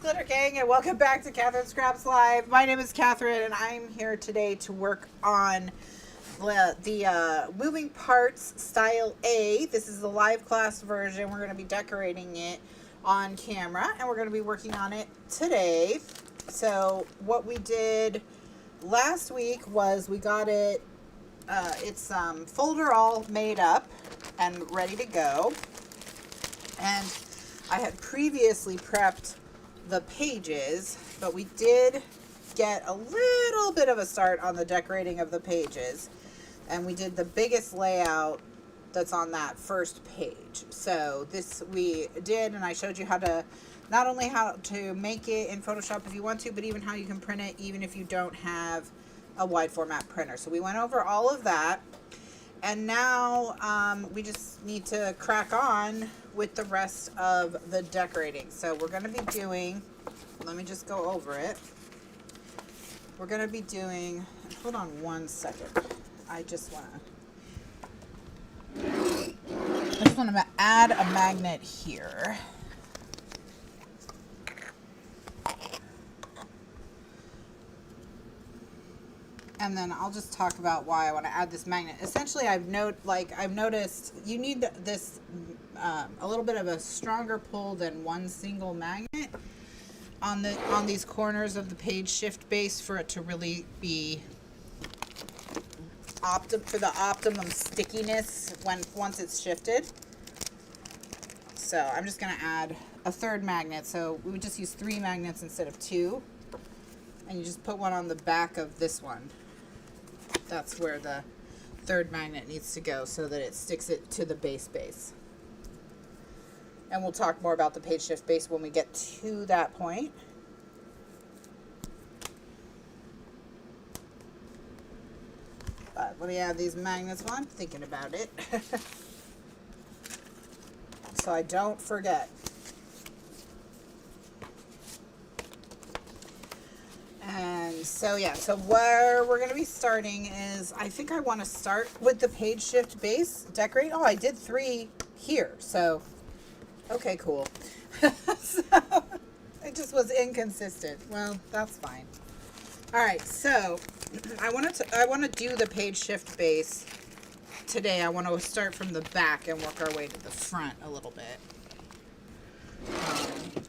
Glitter Gang, and welcome back to Kathryn Scraps Live. My name is Kathryn, and I'm here today to work on the Moving Parts Style A. This is the live class version. We're going to be decorating it on camera, and we're going to be working on it today. So what we did last week was we got it, it's folder all made up and ready to go. And I had previously prepped the pages, but we did get a little bit of a start on the decorating of the pages, and we did the biggest layout that's on that first page. So this we did, and I showed you how to, not only how to make it in Photoshop if you want to, but even how you can print it even if you don't have a wide format printer. So we went over all of that, and now we just need to crack on with the rest of the decorating. So we're going to be doing, let me just go over it. We're going to be doing, hold on one second. I just want to add a magnet here. And then I'll just talk about why I want to add this magnet. Essentially, I've noticed you need this a little bit of a stronger pull than one single magnet on these corners of the page shift base for it to really be for the optimum stickiness once it's shifted. So I'm just going to add a third magnet. So we would just use 3 magnets instead of 2, and you just put one on the back of this one. That's where the third magnet needs to go so that it sticks it to the base. And we'll talk more about the page shift base when we get to that point. But let me add these magnets while I'm thinking about it. So I don't forget. And so yeah, so where we're going to be starting is, I think I want to start with the page shift base decorate. Oh, I did 3 here. So, okay, cool. So, it just was inconsistent. Well, that's fine. All right, so I want to do the page shift base today. I want to start from the back and work our way to the front a little bit.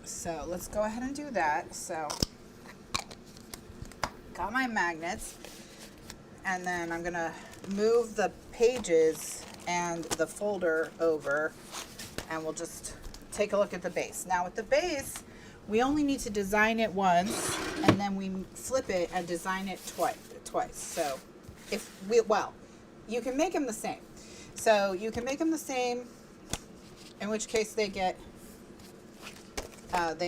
So let's go ahead and do that. So got my magnets, and then I'm gonna move the pages and the folder over, and we'll just take a look at the base. Now with the base, we only need to design it once, and then we flip it and design it twice. So you can make them the same. So you can make them the same, in which case they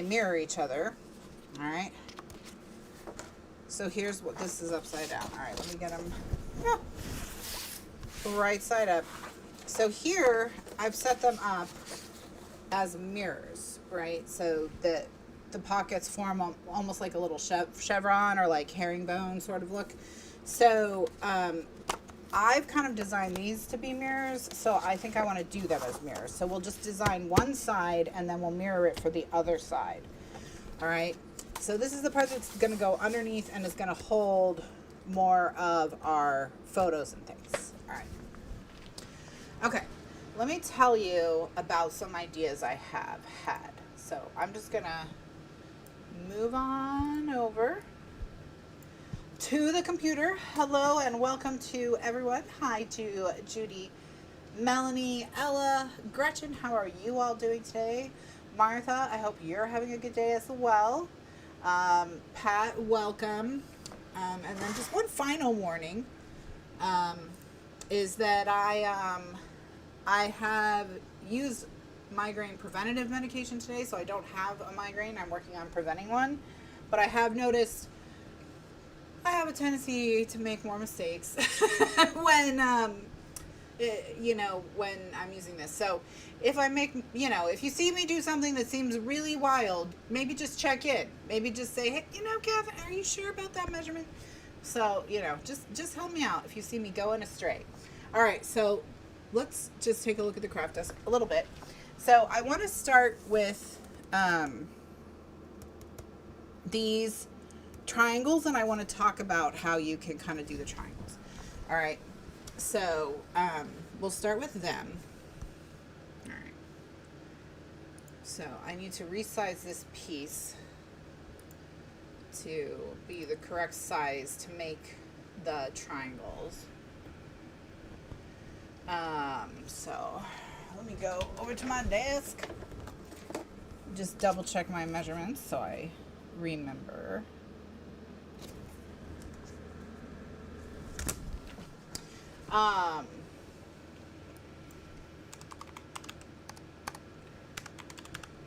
mirror each other. All right. So here's what this is upside down. All right, let me get them right side up. So here I've set them up as mirrors, right? So that the pockets form almost like a little chevron or like herringbone sort of look. So I've kind of designed these to be mirrors, so I think I want to do them as mirrors. So we'll just design one side, and then we'll mirror it for the other side. All right. So this is the part that's going to go underneath and is going to hold more of our photos and things. All right. Okay. Let me tell you about some ideas I have had. So I'm just going to move on over to the computer. Hello and welcome to everyone. Hi to Judy, Melanie, Ella, Gretchen. How are you all doing today? Martha, I hope you're having a good day as well. Pat, welcome. And then just one final warning is that I have used migraine preventative medication today, so I don't have a migraine. I'm working on preventing one, but I have noticed I have a tendency to make more mistakes when when I'm using this. So if I make, if you see me do something that seems really wild, maybe just check in. Maybe just say, hey, Kathy, are you sure about that measurement? So, just help me out if you see me going astray. All right, so let's just take a look at the craft desk a little bit. So I want to start with these triangles, and I want to talk about how you can kind of do the triangles. All right, so we'll start with them. All right, so I need to resize this piece to be the correct size to make the triangles. So let me go over to my desk, just double check my measurements so I remember. All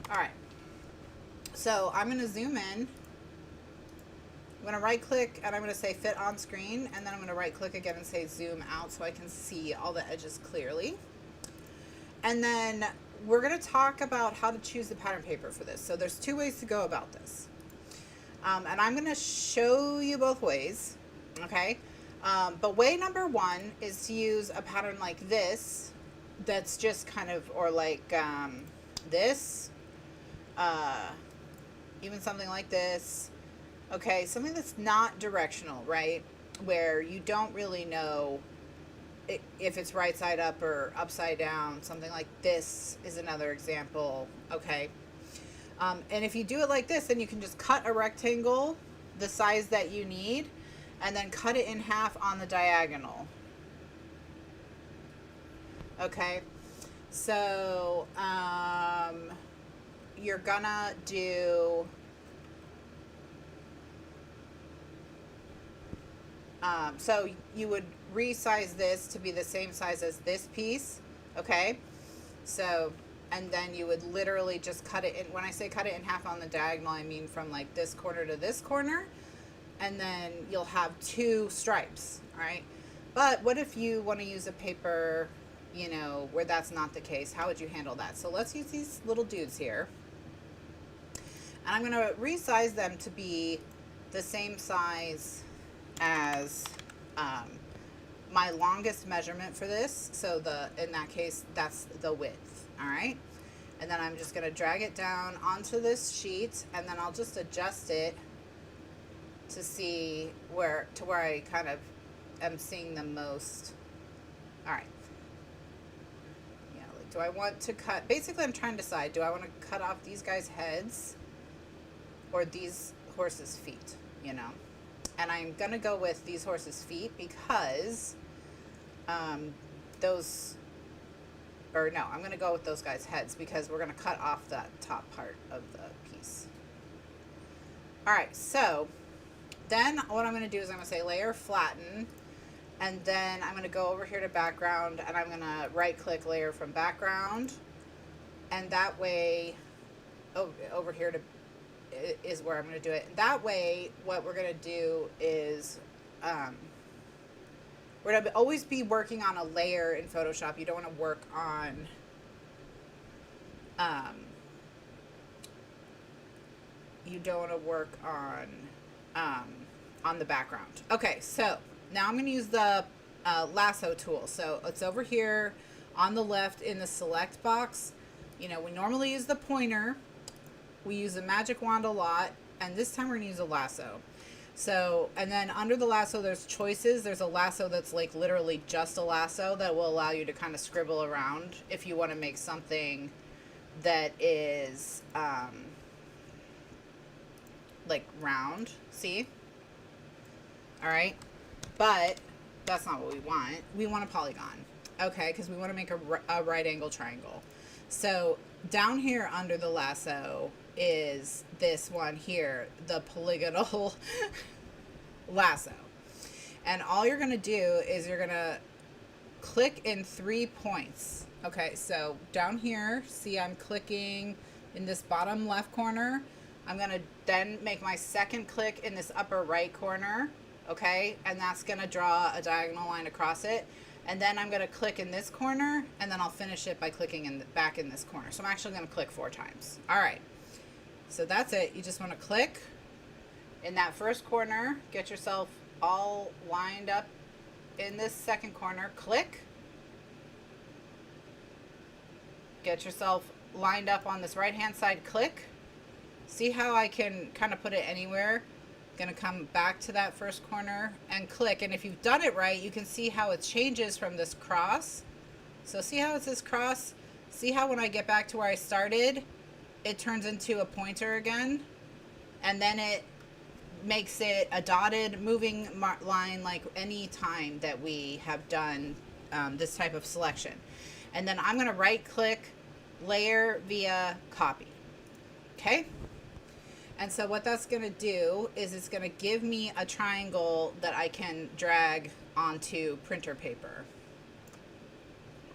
right, so I'm going to zoom in. I'm going to right click and I'm going to say fit on screen, and then I'm going to right click again and say zoom out so I can see all the edges clearly. And then we're going to talk about how to choose the pattern paper for this. So there's two ways to go about this. And I'm going to show you both ways, okay? But way number one is to use a pattern like this that's just kind of, or like this, even something like this. Okay, something that's not directional, right? Where you don't really know if it's right side up or upside down. Something like this is another example, okay? And if you do it like this, then you can just cut a rectangle the size that you need and then cut it in half on the diagonal. Okay, so you're gonna do so you would resize this to be the same size as this piece, okay? So, and then you would literally just cut it in. When I say cut it in half on the diagonal, I mean from like this corner to this corner, and then you'll have two stripes, all right? But what if you want to use a paper, you know, where that's not the case? How would you handle that? So let's use these little dudes here. And I'm going to resize them to be the same size as my longest measurement for this. So in that case, that's the width, all right? And then I'm just going to drag it down onto this sheet, and then I'll just adjust it to see where I kind of am seeing the most. All right. Yeah, like, do I want to cut, basically I'm trying to decide, do I want to cut off these guys' heads or these horses' feet, you know? And I'm going to go with these horses' feet because I'm going to go with those guys' heads because we're going to cut off that top part of the piece. All right, so then what I'm going to do is I'm going to say layer flatten, and then I'm going to go over here to background, and I'm going to right click layer from background, and that way over here is where I'm going to do it. That way what we're going to do is we're going to always be working on a layer in Photoshop. You don't want to work on the background. Okay, so now I'm going to use the lasso tool. So it's over here on the left in the select box. You know, we normally use the pointer. We use a magic wand a lot, and this time we're going to use a lasso. So, and then under the lasso, there's choices. There's a lasso that's like literally just a lasso that will allow you to kind of scribble around if you want to make something that is like round. See? All right. But that's not what we want. We want a polygon. Okay, because we want to make a right angle triangle. So down here under the lasso is this one here, the polygonal lasso. And all you're going to do is you're going to click in 3 points. Okay, so down here, see I'm clicking in this bottom left corner. I'm going to then make my second click in this upper right corner. Okay, and that's going to draw a diagonal line across it. And then I'm going to click in this corner, and then I'll finish it by clicking back in this corner. So I'm actually going to click 4 times. All right. So that's it. You just want to click in that first corner, get yourself all lined up in this second corner, click. Get yourself lined up on this right-hand side, click. See how I can kind of put it anywhere? Gonna come back to that first corner and click, and if you've done it right, you can see how it changes from this cross. So see how it says cross? See how when I get back to where I started, it turns into a pointer again, and then it makes it a dotted moving line like any time that we have done this type of selection. And then I'm going to right click, layer via copy. Okay. And so what that's going to do is it's going to give me a triangle that I can drag onto printer paper.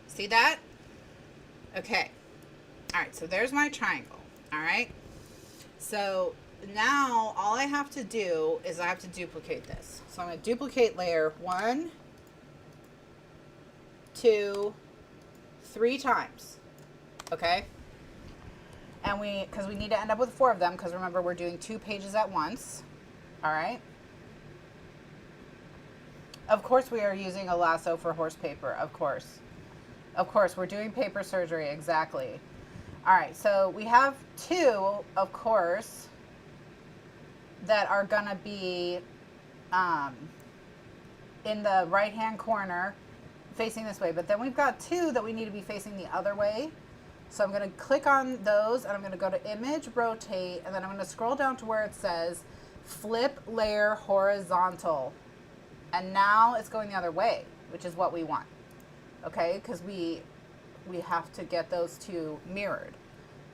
See that? Okay. All right. So there's my triangle. All right. So now all I have to do is I have to duplicate this. So I'm going to duplicate layer 1, 2, 3 times. Okay. And because we need to end up with 4 of them, because remember we're doing 2 pages at once. All right. Of course we are using a lasso for horse paper. Of course. Of course, we're doing paper surgery. Exactly. All right. So we have 2, of course, that are going to be in the right-hand corner facing this way. But then we've got 2 that we need to be facing the other way. So I'm going to click on those, and I'm going to go to Image, Rotate, and then I'm going to scroll down to where it says Flip Layer Horizontal. And now it's going the other way, which is what we want. Okay, because we have to get those 2 mirrored.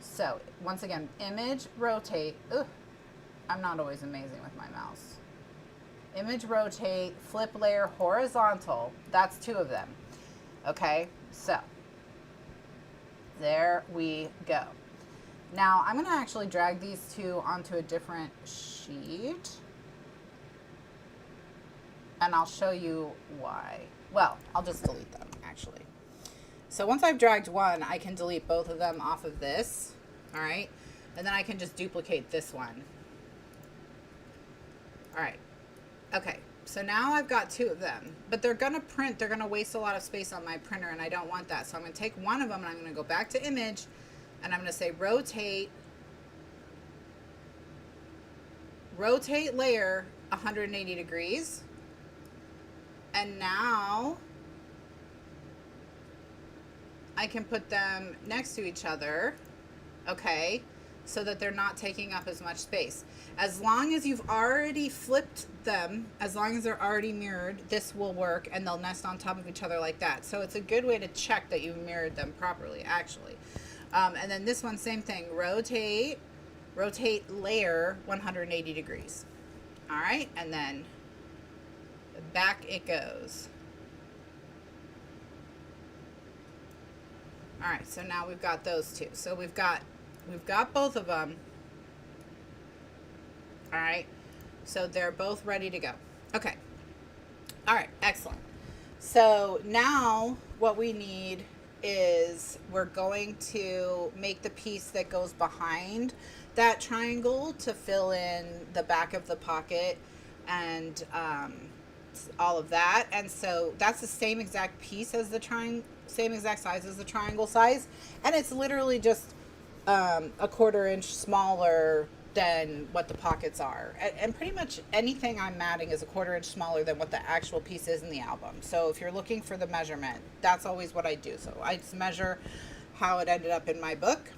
So once again, Image, Rotate. Ugh, I'm not always amazing with my mouse. Image, Rotate, Flip Layer Horizontal. That's 2 of them. Okay, so there we go. Now I'm going to actually drag these 2 onto a different sheet, and I'll show you why. Well, I'll just delete them actually. So once I've dragged one, I can delete both of them off of this. All right, and then I can just duplicate this one. All right, okay. So now I've got 2 of them, but they're going to print. They're going to waste a lot of space on my printer, and I don't want that. So I'm going to take one of them, and I'm going to go back to Image, and I'm going to say Rotate Layer 180 degrees. And now I can put them next to each other, okay, so that they're not taking up as much space. As long as you've already flipped them, as long as they're already mirrored, this will work, and they'll nest on top of each other like that. So it's a good way to check that you've mirrored them properly, actually. And then this one, same thing, rotate layer 180 degrees. All right, and then back it goes. All right, so now we've got those 2. So we've got both of them. All right, so they're both ready to go. Okay. All right, excellent. So now what we need is we're going to make the piece that goes behind that triangle to fill in the back of the pocket and all of that. And so that's the same exact piece as the triangle, same exact size as the triangle size, and it's literally just a 1/4 inch smaller than what the pockets are, and pretty much anything I'm matting is a 1/4 inch smaller than what the actual piece is in the album. So if you're looking for the measurement, that's always what I do. So I just measure how it ended up in my book,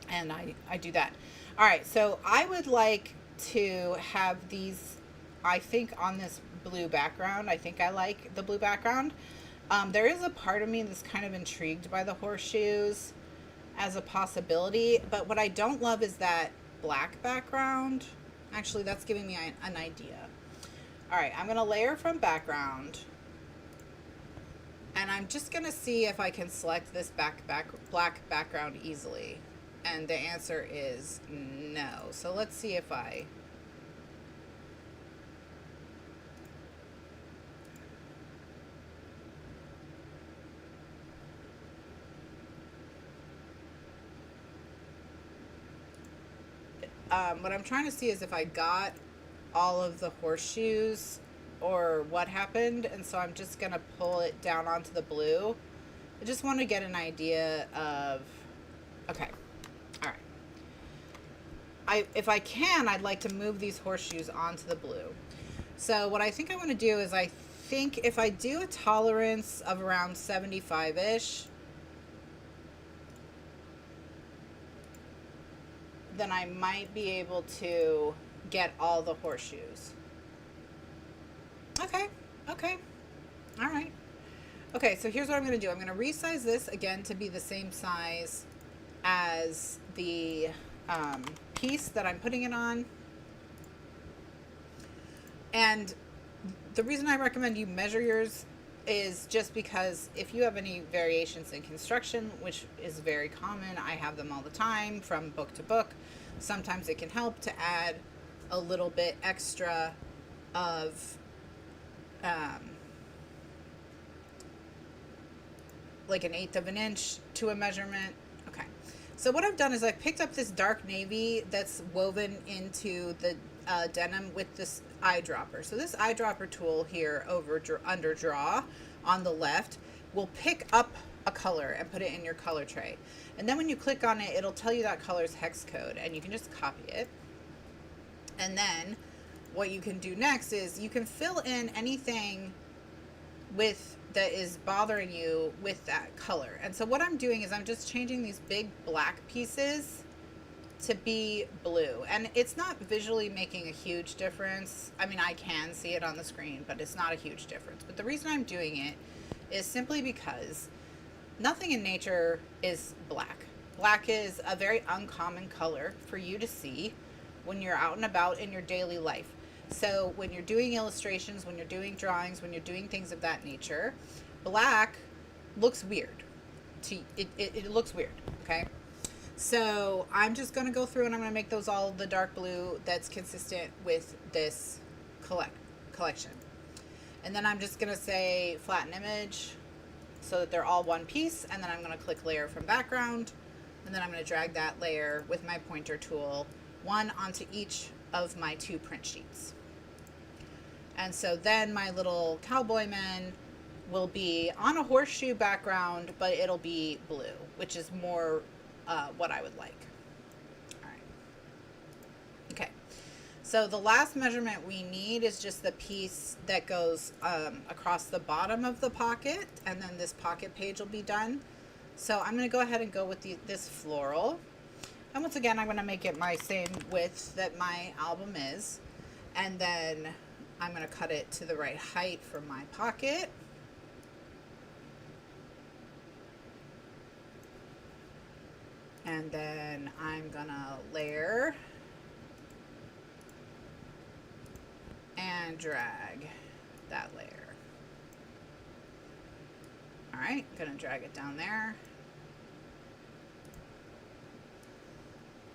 and I do that. All right, so I would like to have these, I think, on this blue background. I think I like the blue background. There is a part of me that's kind of intrigued by the horseshoes as a possibility, but what I don't love is that black background. Actually, that's giving me an idea. All right, I'm gonna layer from background, and I'm just gonna see if I can select this black background easily, and the answer is no. So let's see if I what I'm trying to see is if I got all of the horseshoes or what happened, and so I'm just gonna pull it down onto the blue. I just want to get an idea of, okay, all right. if I can, I'd like to move these horseshoes onto the blue. So what I think I want to do is, I think if I do a tolerance of around 75-ish, then I might be able to get all the horseshoes. Okay, okay, all right. Okay, so here's what I'm going to do. I'm going to resize this again to be the same size as the piece that I'm putting it on. And the reason I recommend you measure yours is just because if you have any variations in construction, which is very common, I have them all the time from book to book, sometimes it can help to add a little bit extra of like 1/8 of an inch to a measurement. Okay, so what I've done is I've picked up this dark navy that's woven into the denim with this eyedropper. So this eyedropper tool here under draw on the left will pick up a color and put it in your color tray. And then when you click on it, it'll tell you that color's hex code, and you can just copy it. And then what you can do next is you can fill in anything that is bothering you with that color. And so what I'm doing is I'm just changing these big black pieces to be blue, and it's not visually making a huge difference. I mean, I can see it on the screen, but it's not a huge difference. But the reason I'm doing it is simply because nothing in nature is black. Black is a very uncommon color for you to see when you're out and about in your daily life. So when you're doing illustrations, when you're doing drawings, when you're doing things of that nature, black looks weird. It looks weird, okay? So I'm just going to go through and I'm going to make those all the dark blue that's consistent with this collection. And then I'm just going to say flatten image so that they're all one piece. And then I'm going to click layer from background. And then I'm going to drag that layer with my pointer tool, one onto each of my 2 print sheets. And so then my little cowboy men will be on a horseshoe background, but it'll be blue, which is more what I would like. All right. Okay. So the last measurement we need is just the piece that goes across the bottom of the pocket, and then this pocket page will be done. So I'm going to go ahead and go with this floral. And once again, I'm going to make it my same width that my album is. And then I'm going to cut it to the right height for my pocket. And then I'm going to layer and drag that layer. All right, going to drag it down there.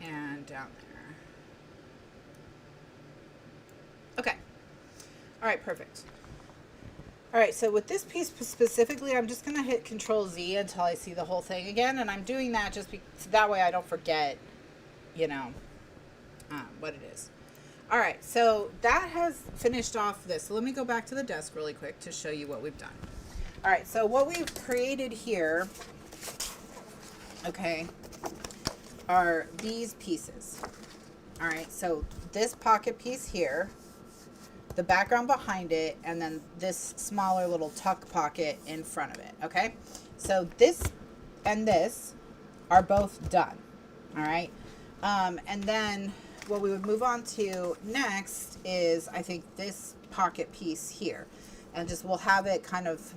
And down there. Okay. All right, perfect. All right, so with this piece specifically, I'm just going to hit Control Z until I see the whole thing again. And I'm doing that just so that way I don't forget, you know, what it is. All right, so that has finished off this. So let me go back to the desk really quick to show you what we've done. All right, so what we've created here, okay, are these pieces. All right, so this pocket piece here, the background behind it, and then this smaller little tuck pocket in front of it, okay? So this and this are both done, all right? And then what we would move on to next is, I think, this pocket piece here. And just we'll have it kind of,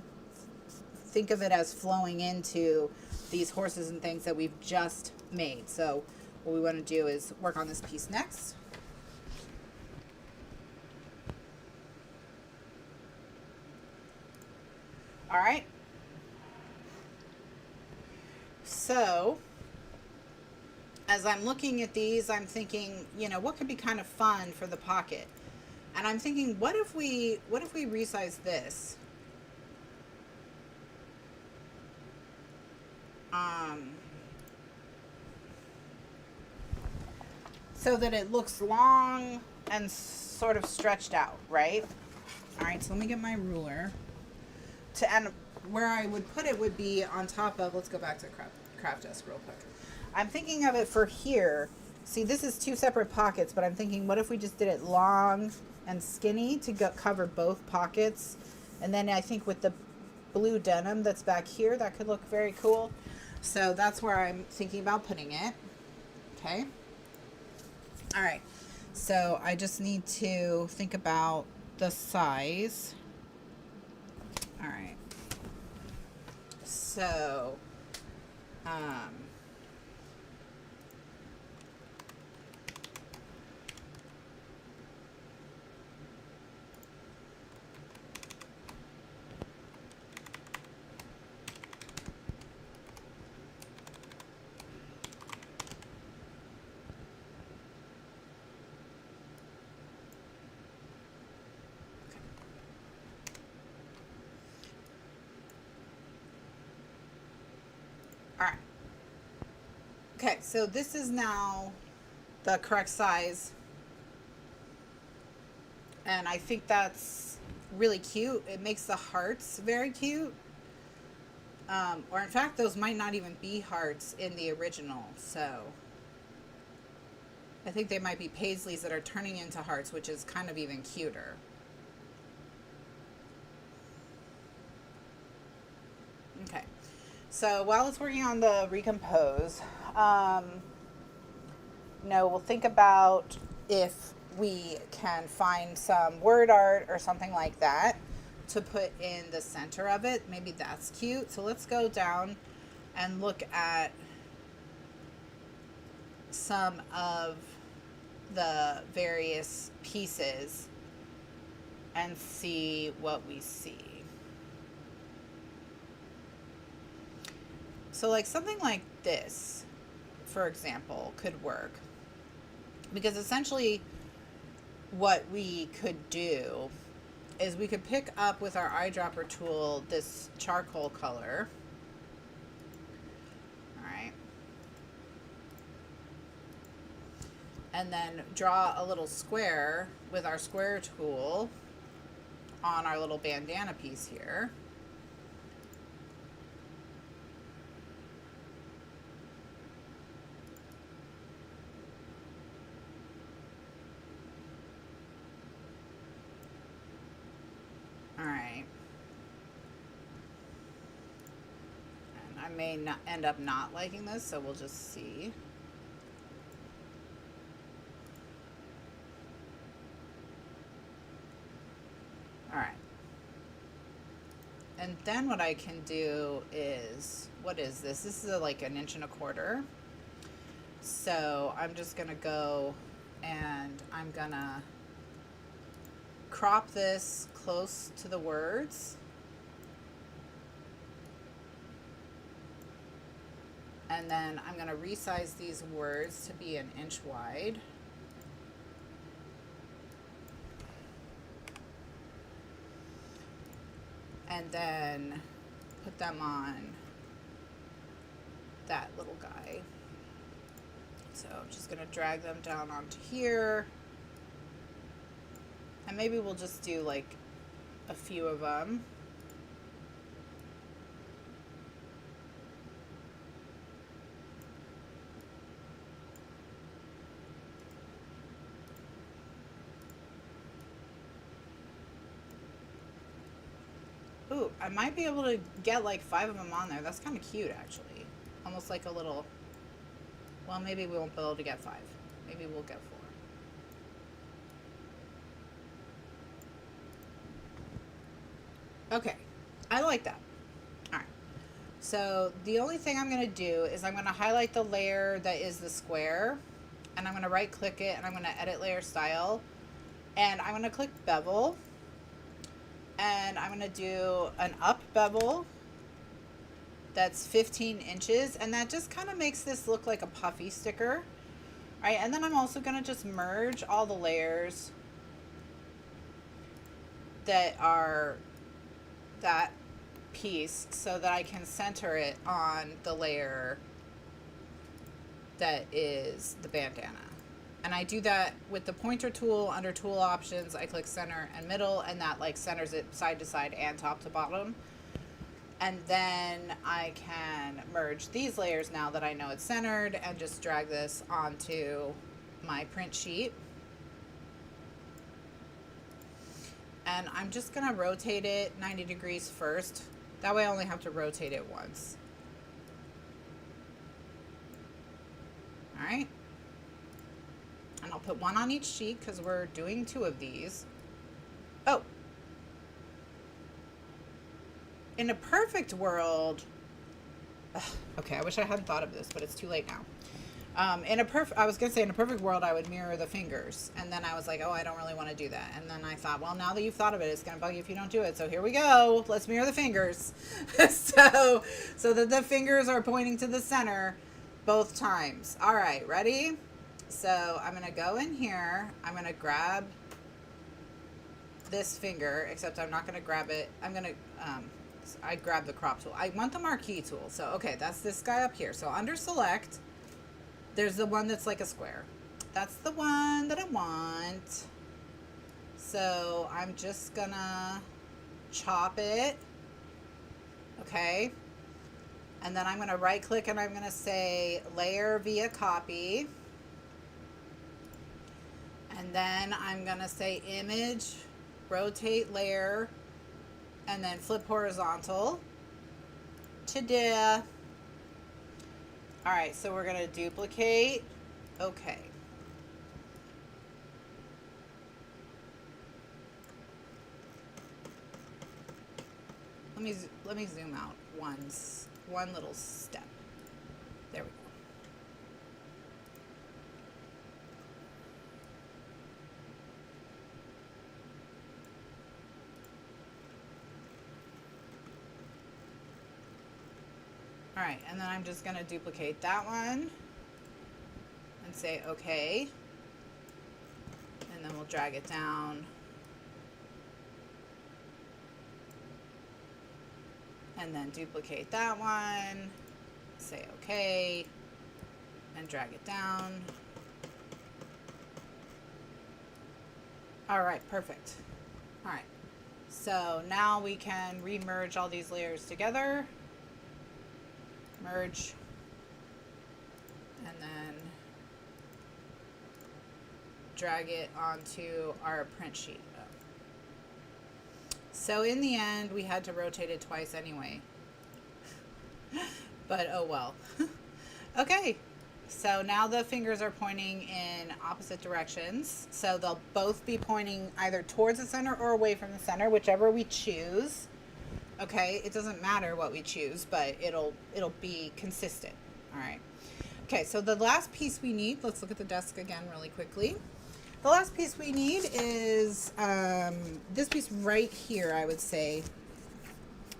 think of it as flowing into these horses and things that we've just made. So what we want to do is work on this piece next. All right. So as I'm looking at these, I'm thinking, you know, what could be kind of fun for the pocket? And I'm thinking, what if we resize this? So that it looks long and sort of stretched out, right? All right, so let me get my ruler. And where I would put it would be on top of, let's go back to craft desk real quick. I'm thinking of it for here See, this is two separate pockets, but I'm thinking, what if we just did it long and skinny to cover both pockets? And then I think with the blue denim that's back here, that could look very cool. So that's where I'm thinking about putting it. Okay. All right. So I just need to think about the size. All right. So, all right. Okay, so this is now the correct size. And I think that's really cute. It makes the hearts very cute. Or in fact, those might not even be hearts in the original. So I think they might be paisleys that are turning into hearts, which is kind of even cuter. Okay. So while it's working on the recompose, we'll think about if we can find some word art or something like that to put in the center of it. Maybe that's cute. So let's go down and look at some of the various pieces and see what we see. So like something like this, for example, could work. Because essentially what we could do is we could pick up with our eyedropper tool this charcoal color. All right. And then draw a little square with our square tool on our little bandana piece here. All right. And I may not end up not liking this, so we'll just see. All right. And then what I can do is, what is this? This is like 1 1/4 inches. So I'm just gonna go and I'm gonna crop this close to the words. And then I'm gonna resize these words to be 1 inch wide. And then put them on that little guy. So I'm just gonna drag them down onto here. And maybe we'll just do like a few of them. Ooh, I might be able to get like 5 of them on there. That's kind of cute, actually. Almost like a little, well, maybe we won't be able to get 5. Maybe we'll get 4. Okay, I like that. All right, so the only thing I'm going to do is I'm going to highlight the layer that is the square, and I'm going to right click it, and I'm going to edit layer style, and I'm going to click bevel, and I'm going to do an up bevel that's 15 inches, and that just kind of makes this look like a puffy sticker. All right, and then I'm also going to just merge all the layers that are that piece so that I can center it on the layer that is the bandana. And I do that with the pointer tool. Under tool options, I click center and middle, and that like centers it side to side and top to bottom. And then I can merge these layers now that I know it's centered and just drag this onto my print sheet. And I'm just gonna rotate it 90 degrees first. That way I only have to rotate it once. All right. And I'll put one on each sheet because we're doing 2 of these. Oh. In a perfect world, okay, I wish I hadn't thought of this, but it's too late now. I was gonna say in a perfect world, I would mirror the fingers, and then I was like, oh, I don't really want to do that. And then I thought, well, now that you've thought of it, it's gonna bug you if you don't do it. So here we go. Let's mirror the fingers, so that the fingers are pointing to the center both times. All right, ready? So I'm gonna go in here. I'm gonna grab this finger, except I'm not gonna grab it. I'm gonna I grab the crop tool. I want the marquee tool. So, okay, that's this guy up here. So under select, there's the one that's like a square. That's the one that I want. So I'm just gonna chop it. Okay. And then I'm gonna right click and I'm gonna say layer via copy. And then I'm gonna say image, rotate layer, and then flip horizontal. Ta-da! All right, so we're gonna duplicate. Okay. Let me zoom out one little step. There we go. All right, and then I'm just gonna duplicate that one and say okay. And then we'll drag it down. And then duplicate that one, say okay, and drag it down. All right, perfect. All right, so now we can re-merge all these layers together. Merge, and then drag it onto our print sheet. So in the end, we had to rotate it twice anyway, but oh well. Okay, so now the fingers are pointing in opposite directions. So they'll both be pointing either towards the center or away from the center, whichever we choose. Okay, it doesn't matter what we choose, but it'll be consistent. All right. Okay, so the last piece we need, let's look at the desk again really quickly. The last piece we need is this piece right here, I would say.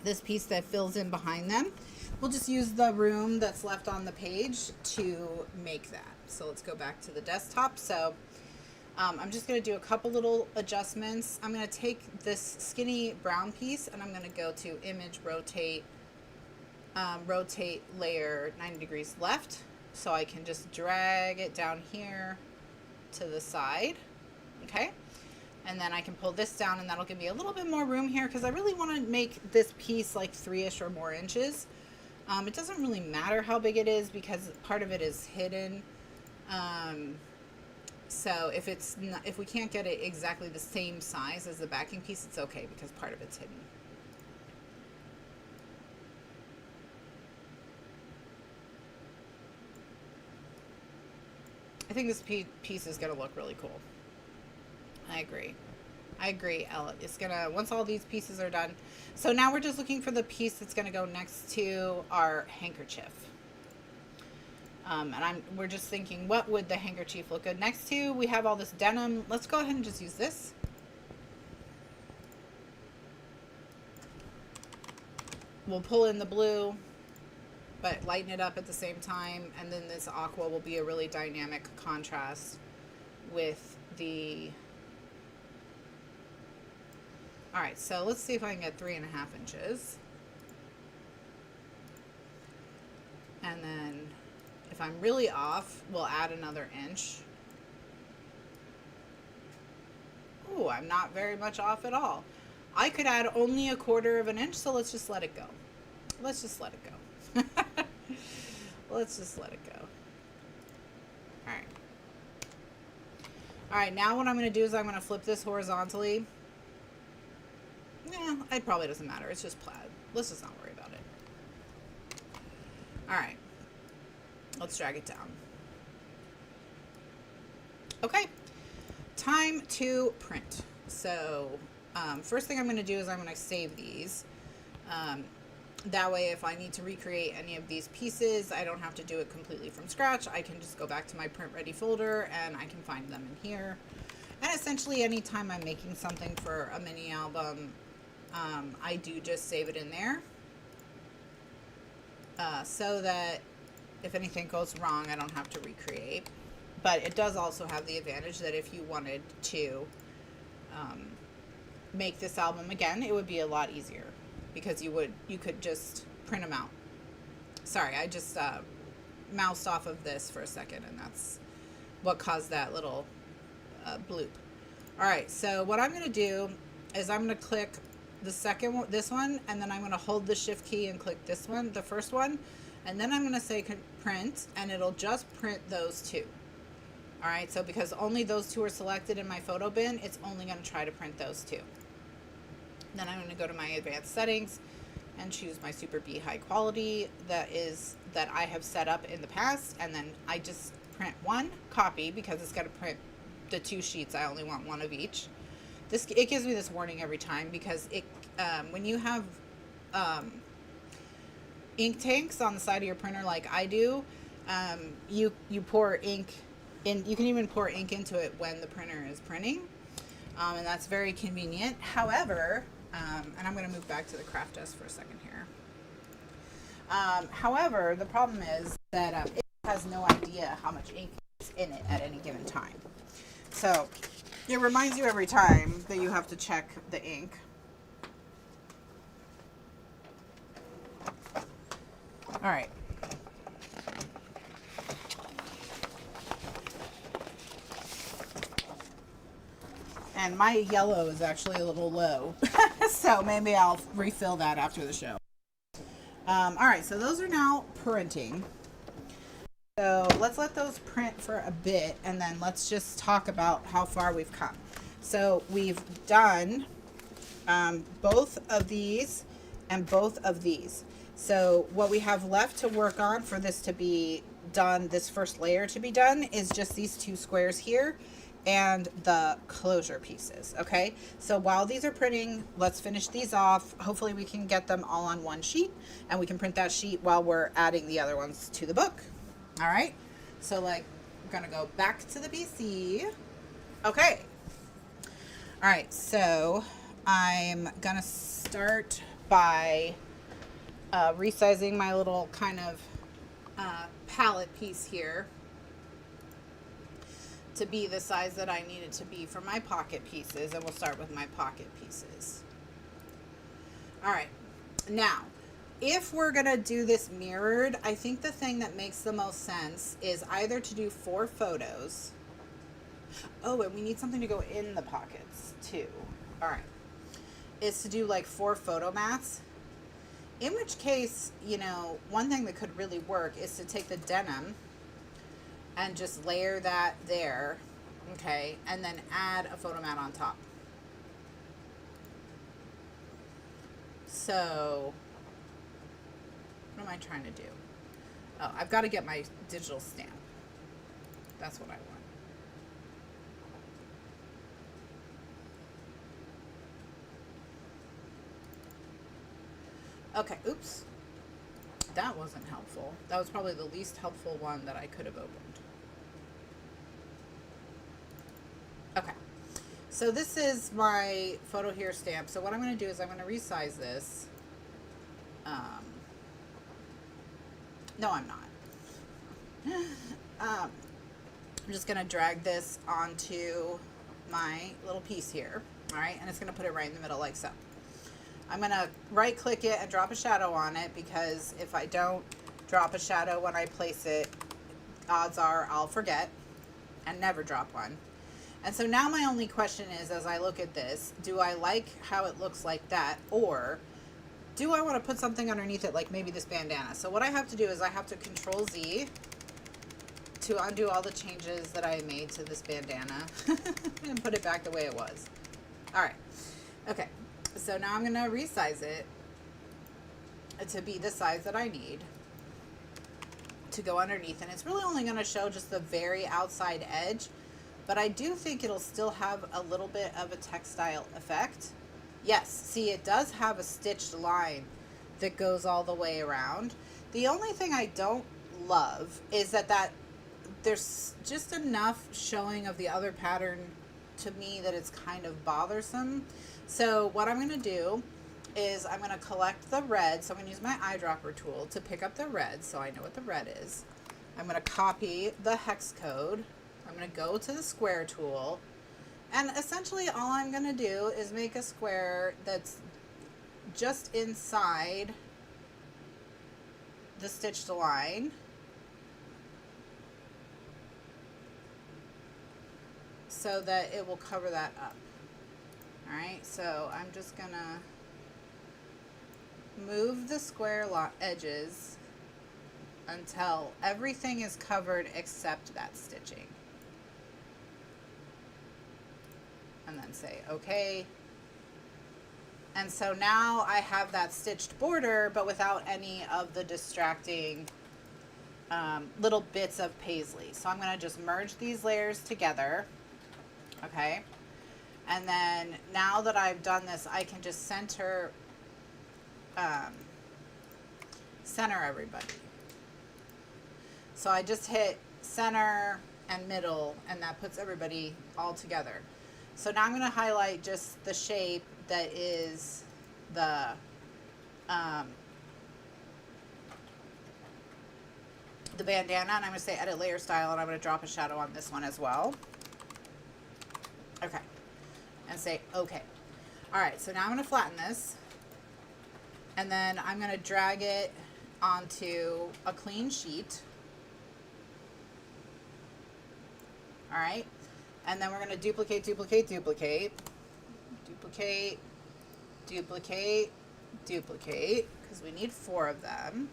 This piece that fills in behind them. We'll just use the room that's left on the page to make that. So let's go back to the desktop. So I'm just going to do a couple little adjustments. I'm going to take this skinny brown piece and I'm going to go to image, rotate, rotate layer 90 degrees left. So I can just drag it down here to the side. Okay. And then I can pull this down and that'll give me a little bit more room here because I really want to make this piece like 3-ish or more inches. It doesn't really matter how big it is because part of it is hidden. So if we can't get it exactly the same size as the backing piece, it's okay because part of it's hidden. I think this piece is going to look really cool. I agree, Ella. It's gonna, once all these pieces are done. So now we're just looking for the piece that's gonna go next to our handkerchief. And we're just thinking, what would the handkerchief look good next to? We have all this denim. Let's go ahead and just use this. We'll pull in the blue, but lighten it up at the same time. And then this aqua will be a really dynamic contrast with the... All right, so let's see if I can get 3.5 inches. And then if I'm really off, we'll add another inch. Ooh, I'm not very much off at all. I could add only 1/4 of an inch, so let's just let it go. let's just let it go. Let's just let it go. All right. All right, now what I'm going to do is I'm going to flip this horizontally. Yeah, it probably doesn't matter. It's just plaid. Let's just not worry about it. All right. Let's drag it down. Okay. Time to print. So, first thing I'm going to do is I'm going to save these. That way, if I need to recreate any of these pieces, I don't have to do it completely from scratch. I can just go back to my print ready folder and I can find them in here. And essentially, anytime I'm making something for a mini album, I do just save it in there. So that if anything goes wrong, I don't have to recreate. But it does also have the advantage that if you wanted to make this album again, it would be a lot easier. Because you could just print them out. Sorry, I just moused off of this for a second, and that's what caused that little bloop. All right, so what I'm going to do is I'm going to click the second one, this one, and then I'm going to hold the shift key and click this one, the first one, and then I'm going to say print, and it'll just print those two. All right, so because only those two are selected in my photo bin, it's only going to try to print those two. Then I'm going to go to my advanced settings and choose my Super B high quality that I have set up in the past, and then I just print one copy because it's got to print the two sheets. I only want one of each. It gives me this warning every time because it when you have ink tanks on the side of your printer like I do, you pour ink in. You can even pour ink into it when the printer is printing, and that's very convenient. However, and I'm going to move back to the craft desk for a second here. However, the problem is that it has no idea how much ink is in it at any given time. So it reminds you every time that you have to check the ink. All right. And my yellow is actually a little low. So maybe I'll refill that after the show. All right, so those are now printing. So let's let those print for a bit, and then let's just talk about how far we've come. So we've done both of these and both of these. So what we have left to work on for this to be done, this first layer to be done, is just these two squares here and the closure pieces. Okay, so while these are printing, let's finish these off. Hopefully we can get them all on one sheet, and we can print that sheet while we're adding the other ones to the book. All right, so we're gonna go back to the PC. Okay, all right, so I'm gonna start by resizing my little kind of palette piece here to be the size that I need it to be for my pocket pieces, and we'll start with my pocket pieces. All right, now if we're gonna do this mirrored, I think the thing that makes the most sense is either to do 4 photos. Oh, and we need something to go in the pockets too. All right, is to do like 4 photo mats. In which case, you know, one thing that could really work is to take the denim and just layer that there, okay, and then add a photo mat on top. So, what am I trying to do? Oh, I've got to get my digital stamp. That's what I want. Okay, oops. That wasn't helpful. That was probably the least helpful one that I could have opened. Okay, so this is my photo here stamp. So what I'm going to do is I'm going to resize this. No, I'm not. I'm just going to drag this onto my little piece here. All right, and it's going to put it right in the middle like so. I'm going to right click it and drop a shadow on it, because if I don't drop a shadow when I place it, odds are I'll forget and never drop one. And so now my only question is, as I look at this, do I like how it looks like that, or do I want to put something underneath it, like maybe this bandana? So what I have to do is I have to Control Z to undo all the changes that I made to this bandana and put it back the way it was. All right. Okay. So now I'm going to resize it to be the size that I need to go underneath. And it's really only going to show just the very outside edge, but I do think it'll still have a little bit of a textile effect. Yes, see, it does have a stitched line that goes all the way around. The only thing I don't love is that there's just enough showing of the other pattern to me that it's kind of bothersome. So what I'm going to do is I'm going to collect the red. So I'm going to use my eyedropper tool to pick up the red so I know what the red is. I'm going to copy the hex code. I'm going to go to the square tool. And essentially all I'm going to do is make a square that's just inside the stitched line. So that it will cover that up. All right, so I'm just gonna move the square edges until everything is covered except that stitching. And then say okay. And so now I have that stitched border, but without any of the distracting little bits of paisley. So I'm gonna just merge these layers together. Okay, and then now that I've done this, I can just center everybody. So I just hit center and middle, and that puts everybody all together. So now I'm going to highlight just the shape that is the bandana, and I'm going to say edit layer style, and I'm going to drop a shadow on this one as well. Okay, and say okay. All right, so now I'm going to flatten this, and then I'm going to drag it onto a clean sheet. All right, and then we're going to duplicate, duplicate, duplicate, duplicate, duplicate, duplicate, because we need 4 of them.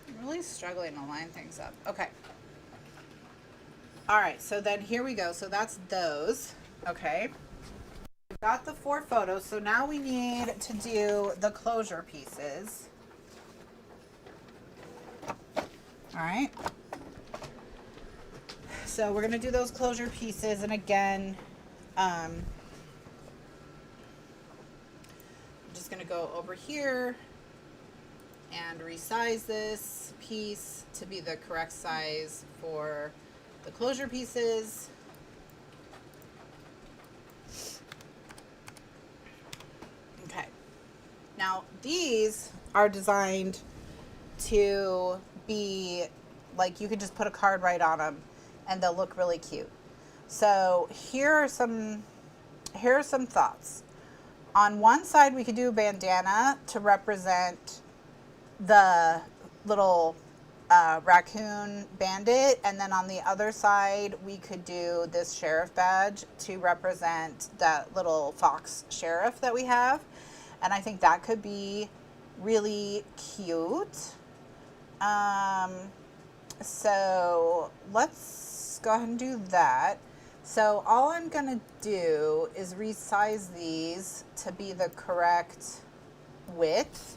I'm really struggling to line things up. Okay. All right, so then here we go. So that's those. Okay. We've got the 4 photos. So now we need to do the closure pieces. All right. So we're going to do those closure pieces. And again, I'm just going to go over here and resize this piece to be the correct size for the closure pieces. Okay. Now these are designed to be like, you could just put a card right on them and they'll look really cute. So here are some thoughts. On one side we could do a bandana to represent the little raccoon bandit, and then on the other side we could do this sheriff badge to represent that little fox sheriff that we have, and I think that could be really cute. So let's go ahead and do that. So all I'm gonna do is resize these to be the correct width,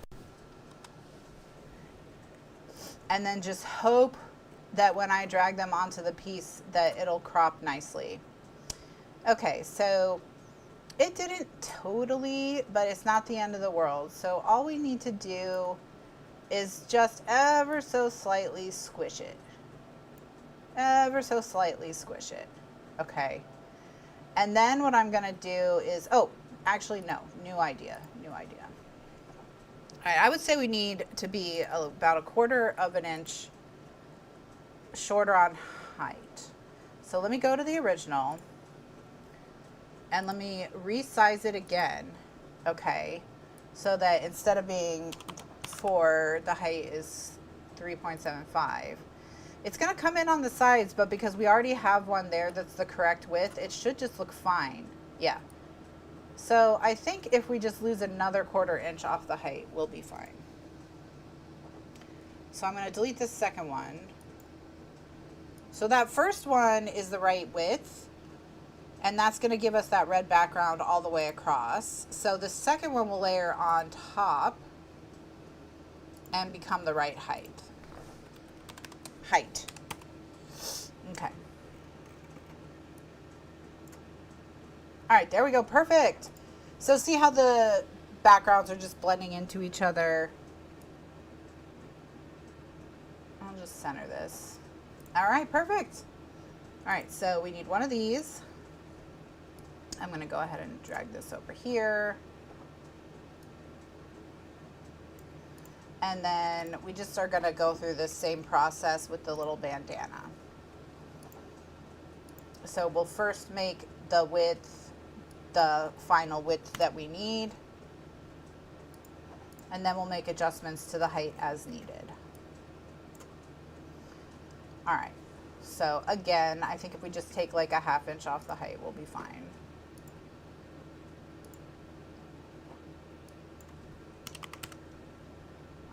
and then just hope that when I drag them onto the piece that it'll crop nicely. Okay, so it didn't totally, but it's not the end of the world. So all we need to do is just ever so slightly squish it. Ever so slightly squish it. Okay. And then what I'm gonna do is, oh, actually no, new idea. All right, I would say we need to be about 1/4 of an inch shorter on height. So let me go to the original and let me resize it again. Okay. so that instead of being 4, the height is 3.75. It's going to come in on the sides, but because we already have one there that's the correct width, it should just look fine. Yeah. So I think if we just lose another 1/4 inch off the height, we'll be fine. So I'm going to delete this second one. So that first one is the right width, and that's going to give us that red background all the way across. So the second one will layer on top and become the right height. Okay. All right, there we go. Perfect. So see how the backgrounds are just blending into each other. I'll just center this. All right, perfect. All right, so we need one of these. I'm going to go ahead and drag this over here. And then we just are going to go through this same process with the little bandana. So we'll first make the width, the final width that we need. And then we'll make adjustments to the height as needed. All right. So again, I think if we just take like a 1/2 inch off the height, we'll be fine.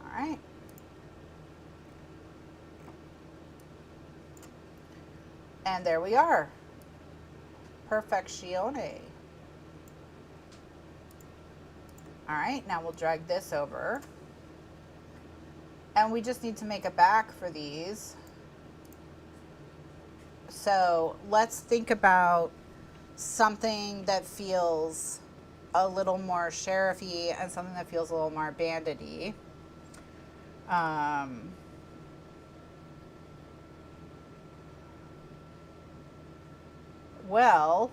All right. And there we are. Perfeccione. All right, now we'll drag this over. And we just need to make a back for these. So let's think about something that feels a little more sheriff-y and something that feels a little more bandit-y. Well,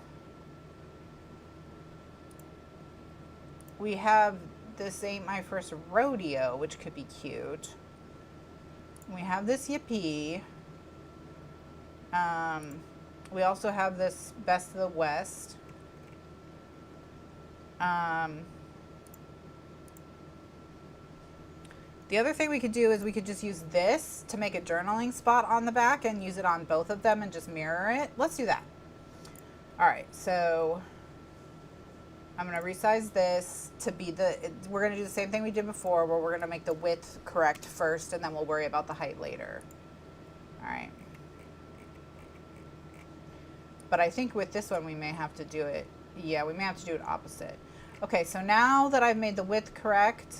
we have This Ain't My First Rodeo, which could be cute. We have this Yippee. We also have this Best of the West. The other thing we could do is we could just use this to make a journaling spot on the back and use it on both of them and just mirror it. Let's do that. All right, so I'm going to resize this to be we're going to do the same thing we did before, where we're going to make the width correct first and then we'll worry about the height later. All right. But I think with this one we may have to do it, yeah, we may have to do it opposite. Okay, so now that I've made the width correct,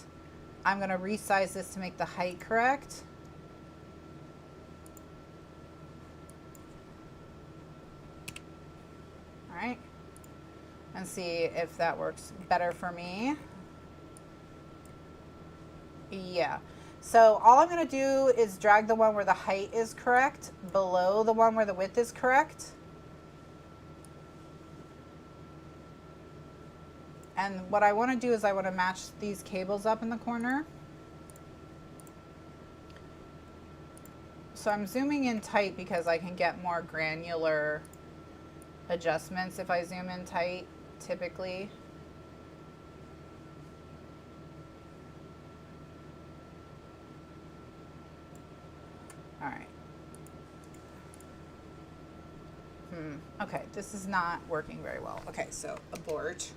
I'm going to resize this to make the height correct. All right. And see if that works better for me. Yeah. So all I'm going to do is drag the one where the height is correct below the one where the width is correct. And what I want to do is I want to match these cables up in the corner. So I'm zooming in tight because I can get more granular adjustments if I zoom in tight, typically. All right. Okay, this is not working very well. Okay, so abort.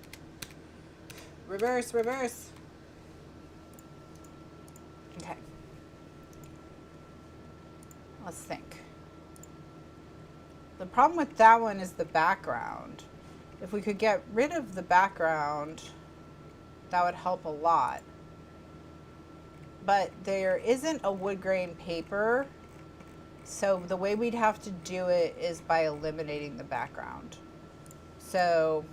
Reverse, reverse. Okay. Let's think. The problem with that one is the background. If we could get rid of the background, that would help a lot. But there isn't a wood grain paper, so the way we'd have to do it is by eliminating the background. So,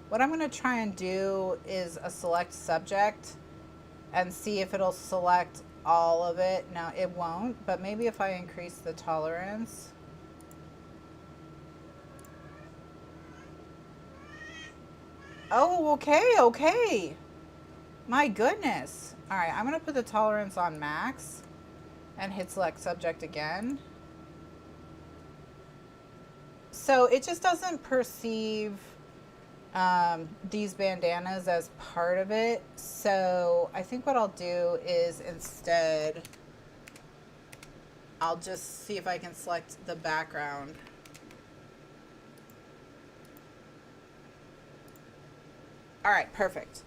what I'm going to try and do is a select subject and see if it'll select all of it. Now it won't, but maybe if I increase the tolerance. Oh, okay, okay. My goodness. All right, I'm going to put the tolerance on max and hit select subject again. So it just doesn't perceive these bandanas as part of it. So I think what I'll do is instead, I'll just see if I can select the background. All right, perfect.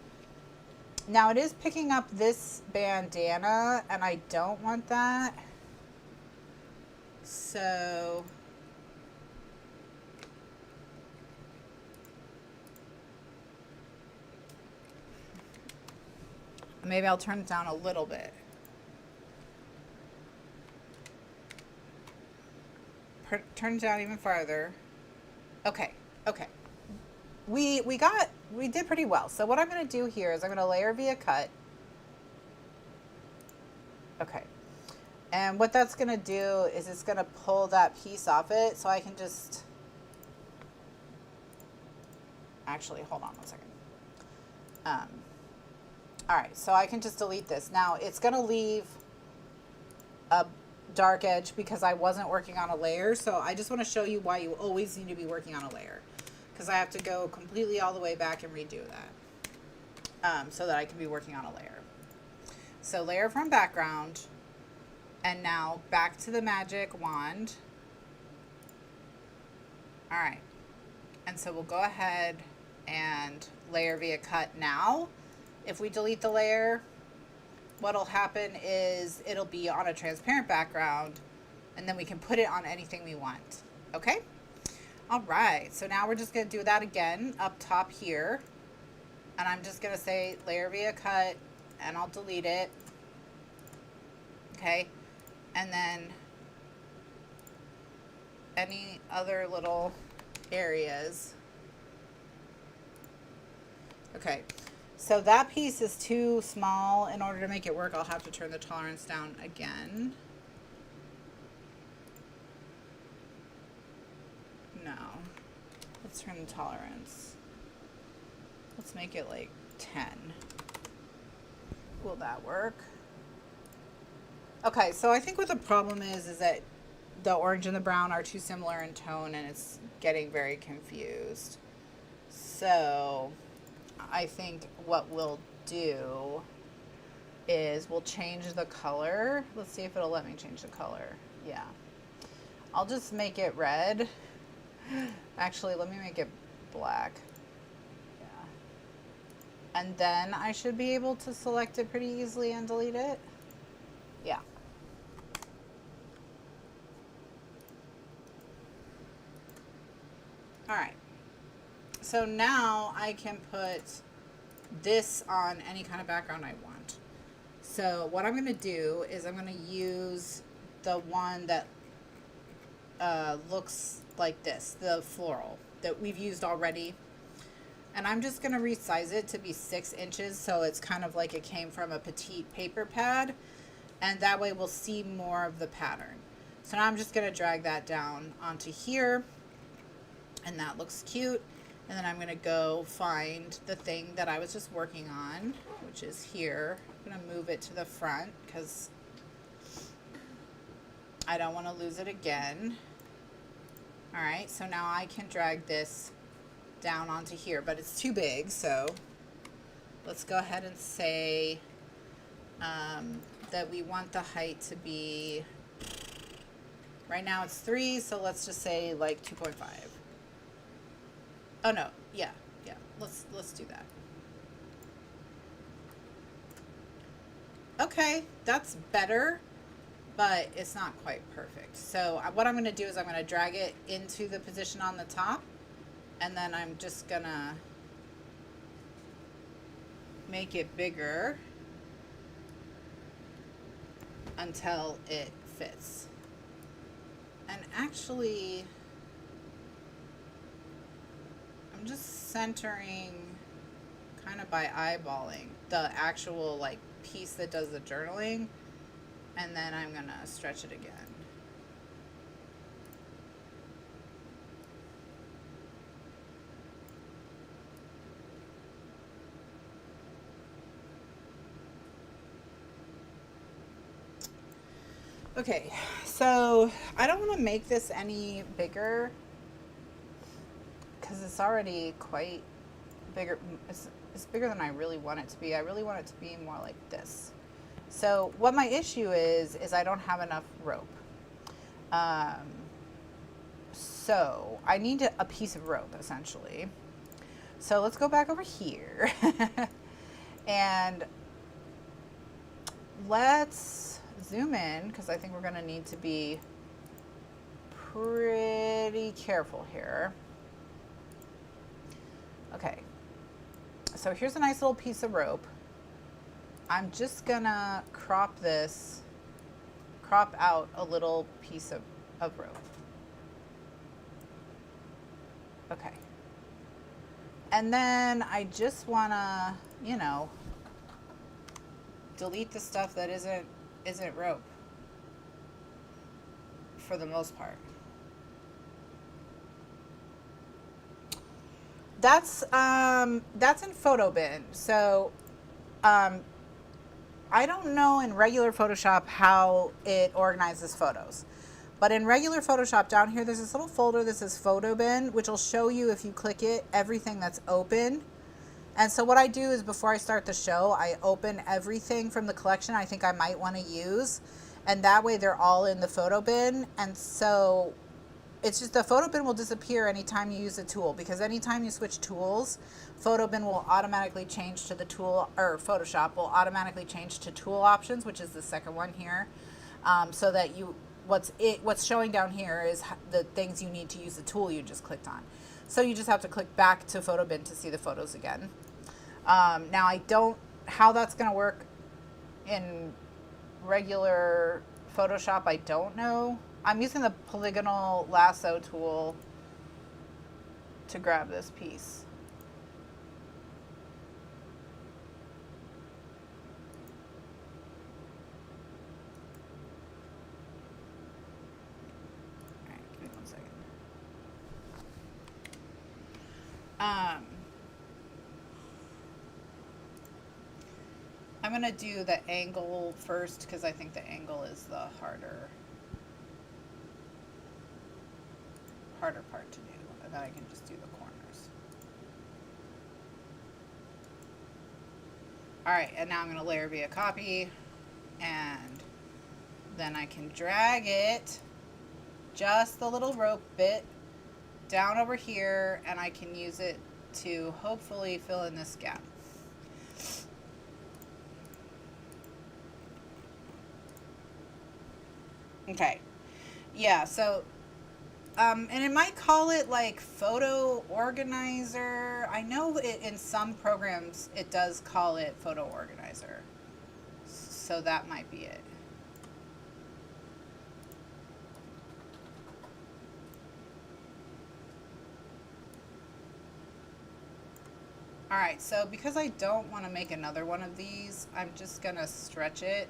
Now it is picking up this bandana and I don't want that. So maybe I'll turn it down a little bit. Turn it down even farther. Okay, okay. We did pretty well. So what I'm going to do here is I'm going to layer via cut. Okay. And what that's going to do is it's going to pull that piece off it, so I can just, actually, hold on 1 second. All right, so I can just delete this. Now it's going to leave a dark edge because I wasn't working on a layer. So I just want to show you why you always need to be working on a layer, because I have to go completely all the way back and redo that so that I can be working on a layer. So layer from background, and now back to the magic wand. All right, and so we'll go ahead and layer via cut now. If we delete the layer, what'll happen is it'll be on a transparent background, and then we can put it on anything we want. Okay? All right, so now we're just gonna do that again up top here. And I'm just gonna say layer via cut, and I'll delete it. Okay? And then any other little areas. Okay. So that piece is too small. In order to make it work, I'll have to turn the tolerance down again. No. Let's turn the tolerance. Let's make it like 10. Will that work? Okay, so I think what the problem is that the orange and the brown are too similar in tone, and it's getting very confused. So I think what we'll do is we'll change the color. Let's see if it'll let me change the color. Yeah. I'll just make it red. Actually, let me make it black. Yeah. And then I should be able to select it pretty easily and delete it. Yeah. All right. So now I can put this on any kind of background I want. So what I'm going to do is I'm going to use the one that looks like this, the floral that we've used already. And I'm just going to resize it to be 6 inches, so it's kind of like it came from a petite paper pad. And that way we'll see more of the pattern. So now I'm just going to drag that down onto here. And that looks cute. And then I'm going to go find the thing that I was just working on, which is here. I'm going to move it to the front because I don't want to lose it again. All right, so now I can drag this down onto here, but it's too big. So let's go ahead and say that we want the height to be, right now it's 3, so let's just say like 2.5. Oh no, yeah, let's do that. Okay, that's better, but it's not quite perfect. So what I'm going to do is I'm going to drag it into the position on the top, and then I'm just going to make it bigger until it fits. And actually, I'm just centering kind of by eyeballing the actual like piece that does the journaling, and then I'm gonna stretch it again. Okay, so I don't want to make this any bigger because it's already quite bigger. It's bigger than I really want it to be. I really want it to be more like this. So what my issue is I don't have enough rope. So I need a piece of rope, essentially. So let's go back over here. And let's zoom in, because I think we're going to need to be pretty careful here. Okay. So here's a nice little piece of rope. I'm just going to crop out a little piece of rope. Okay. And then I just want to, you know, delete the stuff that isn't rope for the most part. That's in photo bin. So I don't know in regular Photoshop how it organizes photos. But in regular Photoshop, down here, there's this little folder that says Photo Bin, which will show you, if you click it, everything that's open. And so what I do is, before I start the show, I open everything from the collection I think I might want to use. And that way they're all in the Photo Bin. And so it's just the Photo Bin will disappear anytime you use a tool, because anytime you switch tools, Photo Bin will automatically change to the tool, or Photoshop will automatically change to tool options, which is the second one here, so that what's showing down here is the things you need to use the tool you just clicked on. So you just have to click back to Photo Bin to see the photos again. Now how that's going to work in regular Photoshop, I don't know. I'm using the polygonal lasso tool to grab this piece. I'm going to do the angle first, because I think the angle is the harder part to do, and then I can just do the corners. Alright, and now I'm going to layer via copy, and then I can drag it, just the little rope bit, down over here, and I can use it to hopefully fill in this gap. Okay, yeah, so, and it might call it like photo organizer. I know in some programs it does call it photo organizer, so that might be it. All right, so because I don't want to make another one of these, I'm just gonna stretch it.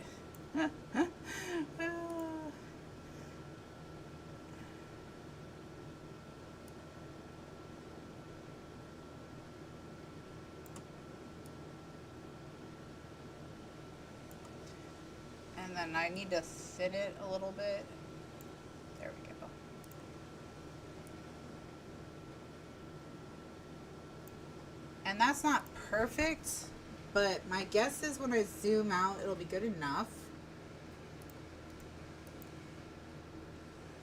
And then I need to thin it a little bit. There we go. And that's not perfect, but my guess is when I zoom out, it'll be good enough.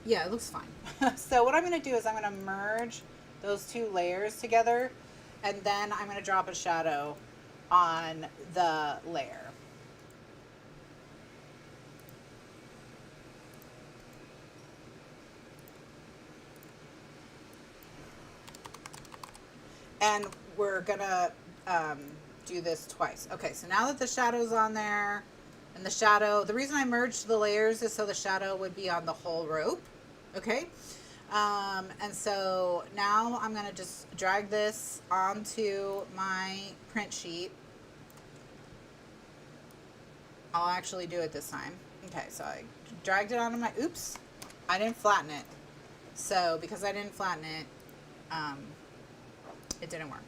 Yeah, it looks fine. So what I'm going to do is I'm going to merge those two layers together, and then I'm going to drop a shadow on the layer. And we're gonna do this twice. Okay, so now that the shadow's on there, and the reason I merged the layers is so the shadow would be on the whole rope. Okay, and so now I'm gonna just drag this onto my print sheet. I'll actually do it this time. Okay, so I dragged it onto my, oops, I didn't flatten it. So because I didn't flatten it, it didn't work.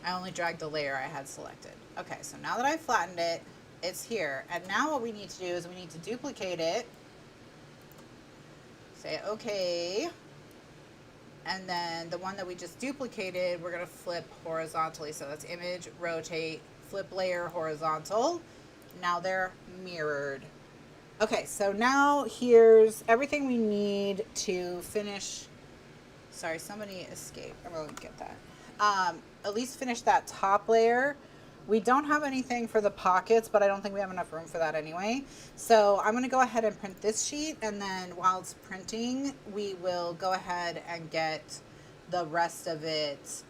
I only dragged the layer I had selected. Okay, so now that I've flattened it, it's here. And now what we need to do is we need to duplicate it. Say okay. And then the one that we just duplicated, we're going to flip horizontally. So that's image, rotate, flip layer, horizontal. Now they're mirrored. Okay, so now here's everything we need to finish. Sorry, somebody escaped. I'm going to get that. At least finish that top layer. We don't have anything for the pockets, but I don't think we have enough room for that anyway. So I'm going to go ahead and print this sheet, and then while it's printing, we will go ahead and get the rest of it,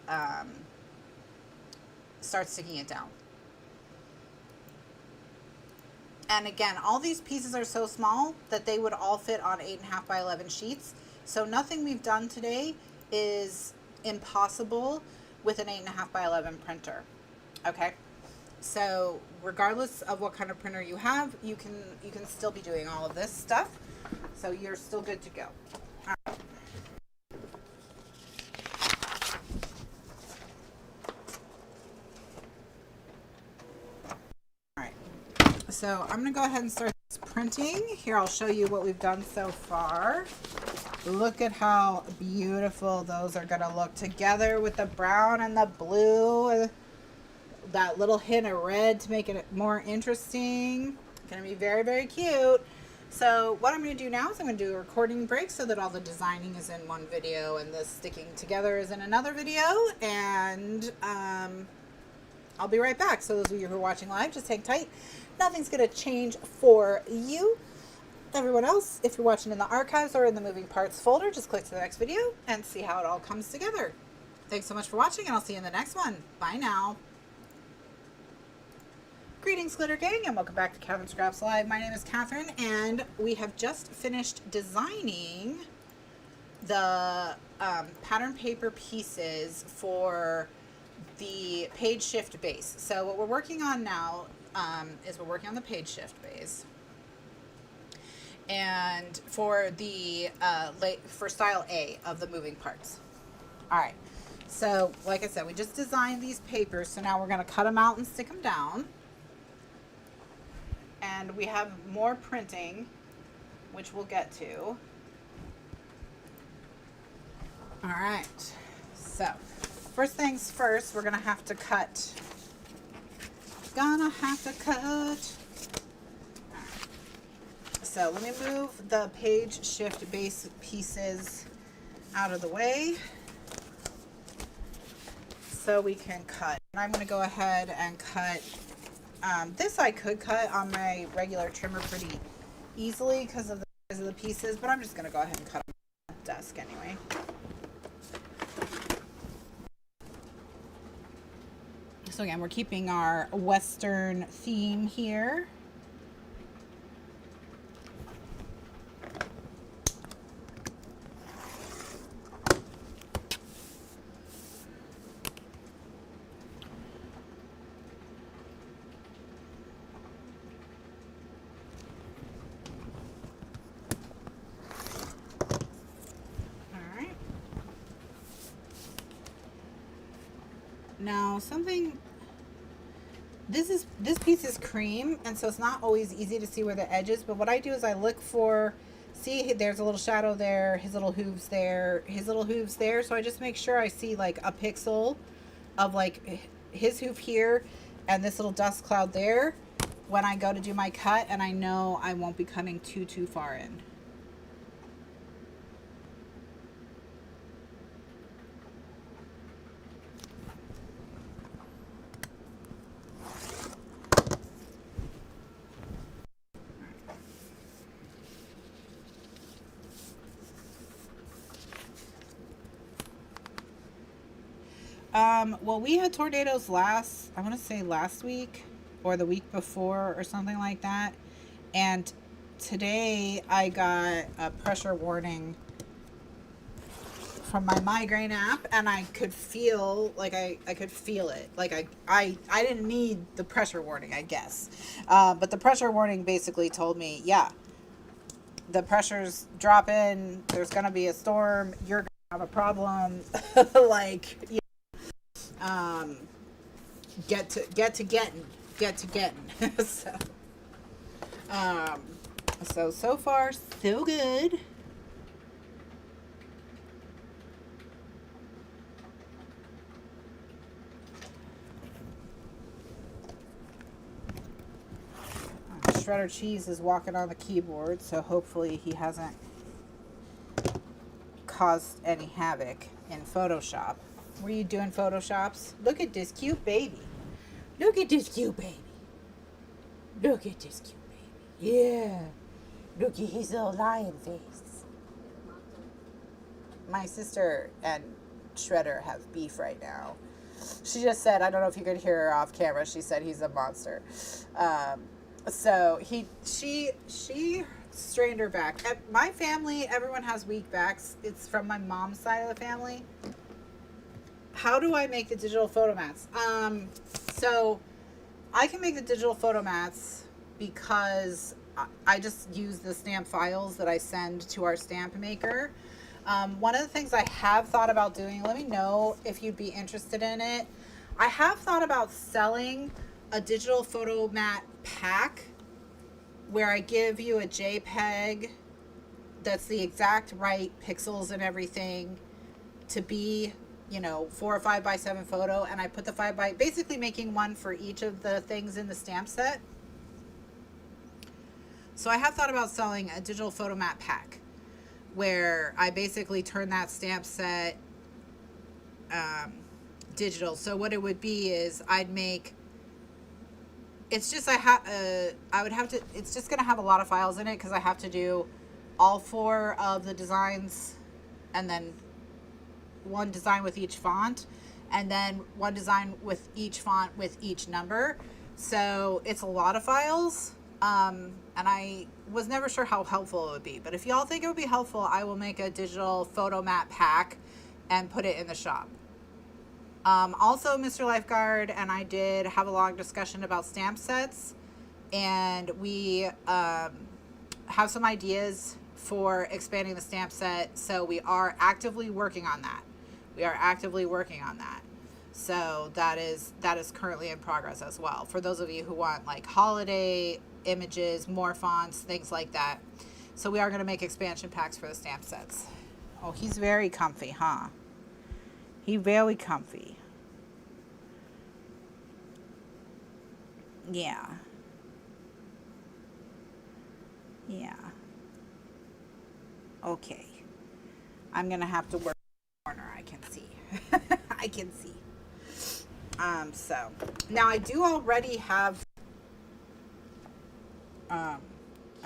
start sticking it down. And again, all these pieces are so small that they would all fit on 8.5 by 11 sheets. So nothing we've done today is impossible with an 8.5 by 11 printer. Okay. So regardless of what kind of printer you have, you can still be doing all of this stuff. So you're still good to go. All right. All right. So I'm going to go ahead and start printing. Here, I'll show you what we've done so far. Look at how beautiful those are going to look together with the brown and the blue. That little hint of red to make it more interesting. Going to be very, very cute. So what I'm going to do now is I'm going to do a recording break so that all the designing is in one video and the sticking together is in another video. And I'll be right back. So those of you who are watching live, just hang tight. Nothing's going to change for you. Everyone else, if you're watching in the archives or in the moving parts folder, just click to the next video and see how it all comes together. Thanks so much for watching, and I'll see you in the next one. Bye now. Greetings, Glitter Gang, and welcome back to Kathryn Scraps Live. My name is Kathryn, and we have just finished designing the pattern paper pieces for the page shift base. So what we're working on now is we're working on the page shift base. And for the for style A of the moving parts. All right. So like I said, we just designed these papers. So now we're going to cut them out and stick them down. And we have more printing, which we'll get to. All right. So first things first, we're going to have to cut. So let me move the page shift base pieces out of the way so we can cut. And I'm going to go ahead and cut. This I could cut on my regular trimmer pretty easily because of the size of the pieces, but I'm just going to go ahead and cut them on the desk anyway. So again, we're keeping our Western theme here. Now this piece is cream, and so it's not always easy to see where the edge is, but what I do is I look for, see there's a little shadow there, his little hooves there, his little hooves there, so I just make sure I see like a pixel of like his hoof here and this little dust cloud there when I go to do my cut, and I know I won't be cutting too far in. Well, we had tornadoes I want to say last week or the week before or something like that. And today I got a pressure warning from my migraine app, and I could feel, like I could feel it. Like I didn't need the pressure warning, I guess. But the pressure warning basically told me, yeah, the pressure's dropping, there's going to be a storm, you're going to have a problem. Like, you know, get to getting. So far, so good. Shredder Cheese is walking on the keyboard, so hopefully he hasn't caused any havoc in Photoshop. Were you doing Photoshops? Look at this cute baby. Look at this cute baby. Look at this cute baby. Yeah. Look at his little lion face. My sister and Shredder have beef right now. She just said, I don't know if you could hear her off camera, she said he's a monster. So she strained her back. My family, everyone has weak backs. It's from my mom's side of the family. How do I make the digital photo mats? So I can make the digital photo mats because I just use the stamp files that I send to our stamp maker. One of the things I have thought about doing, let me know if you'd be interested in it. I have thought about selling a digital photo mat pack where I give you a JPEG that's the exact right pixels and everything to be, 4 or 5 by 7 photo, and I put the 5 by, basically making one for each of the things in the stamp set. So I have thought about selling a digital photo mat pack where I basically turn that stamp set digital. So what it would be is I'd make, it's just I would have to, it's just going to have a lot of files in it because I have to do all 4 of the designs and then one design with each font and then one design with each font with each number. So it's a lot of files. And I was never sure how helpful it would be, but if y'all think it would be helpful, I will make a digital photo mat pack and put it in the shop. Also, Mr. Lifeguard and I did have a long discussion about stamp sets, and we have some ideas for expanding the stamp set, so we are actively working on that. So that is currently in progress as well. For those of you who want like holiday images, more fonts, things like that. So we are going to make expansion packs for the stamp sets. Oh, he's very comfy, huh? He very comfy. Yeah. Yeah. Okay. I'm going to have to work the corner. I can see. I can see. So now I do already have, I'm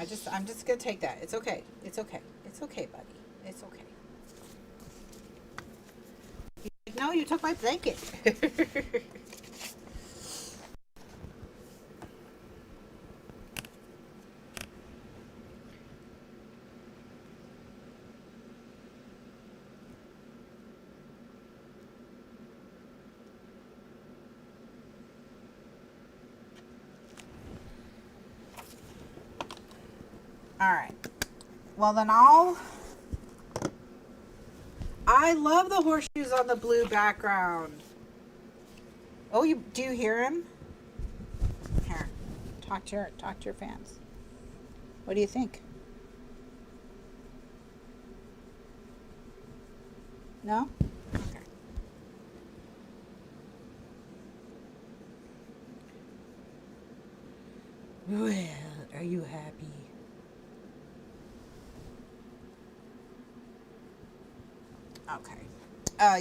just going to take that. It's okay. It's okay. It's okay, buddy. It's okay. No, you took my blanket. All right. Well, then I love the horseshoes on the blue background. Oh, do you hear him? Here, talk to your fans. What do you think? No? Okay. Well, are you happy? Okay.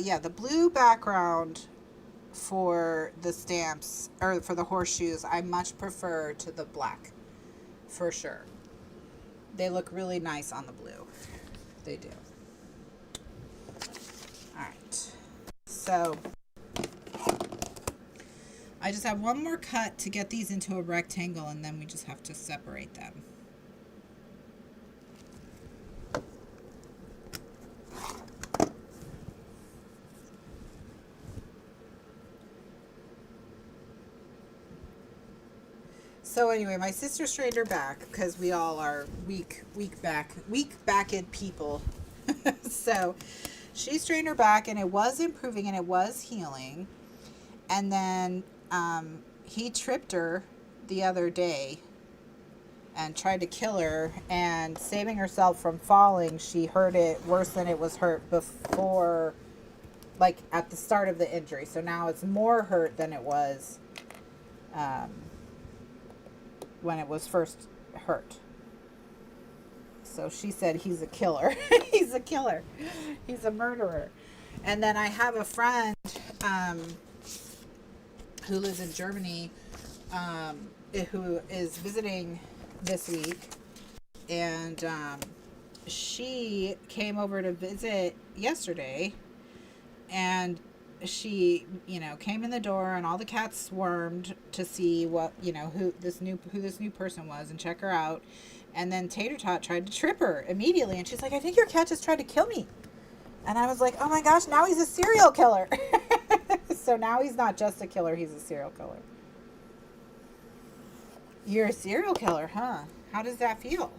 Yeah, the blue background for the stamps, or for the horseshoes, I much prefer to the black, for sure. They look really nice on the blue. They do. Alright. So, I just have one more cut to get these into a rectangle, and then we just have to separate them. So anyway, my sister strained her back because we all are weak-backed people. So she strained her back, and it was improving and it was healing. And then he tripped her the other day and tried to kill her, and saving herself from falling, she hurt it worse than it was hurt before, like at the start of the injury. So now it's more hurt than it was when it was first hurt. So she said he's a killer. He's a killer. He's a murderer. And then I have a friend who lives in Germany who is visiting this week. And she came over to visit yesterday. And she, came in the door and all the cats swarmed to see what, who this new person was and check her out. And then Tater Tot tried to trip her immediately. And she's like, I think your cat just tried to kill me. And I was like, oh my gosh, now he's a serial killer. So now he's not just a killer, he's a serial killer. You're a serial killer, huh? How does that feel?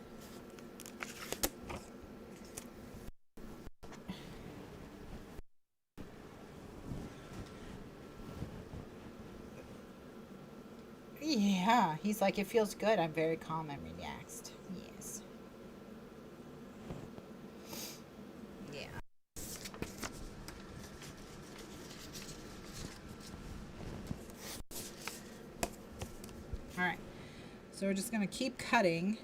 Yeah, he's like, it feels good. I'm very calm and relaxed. Yes. Yeah. All right. So we're just going to keep cutting.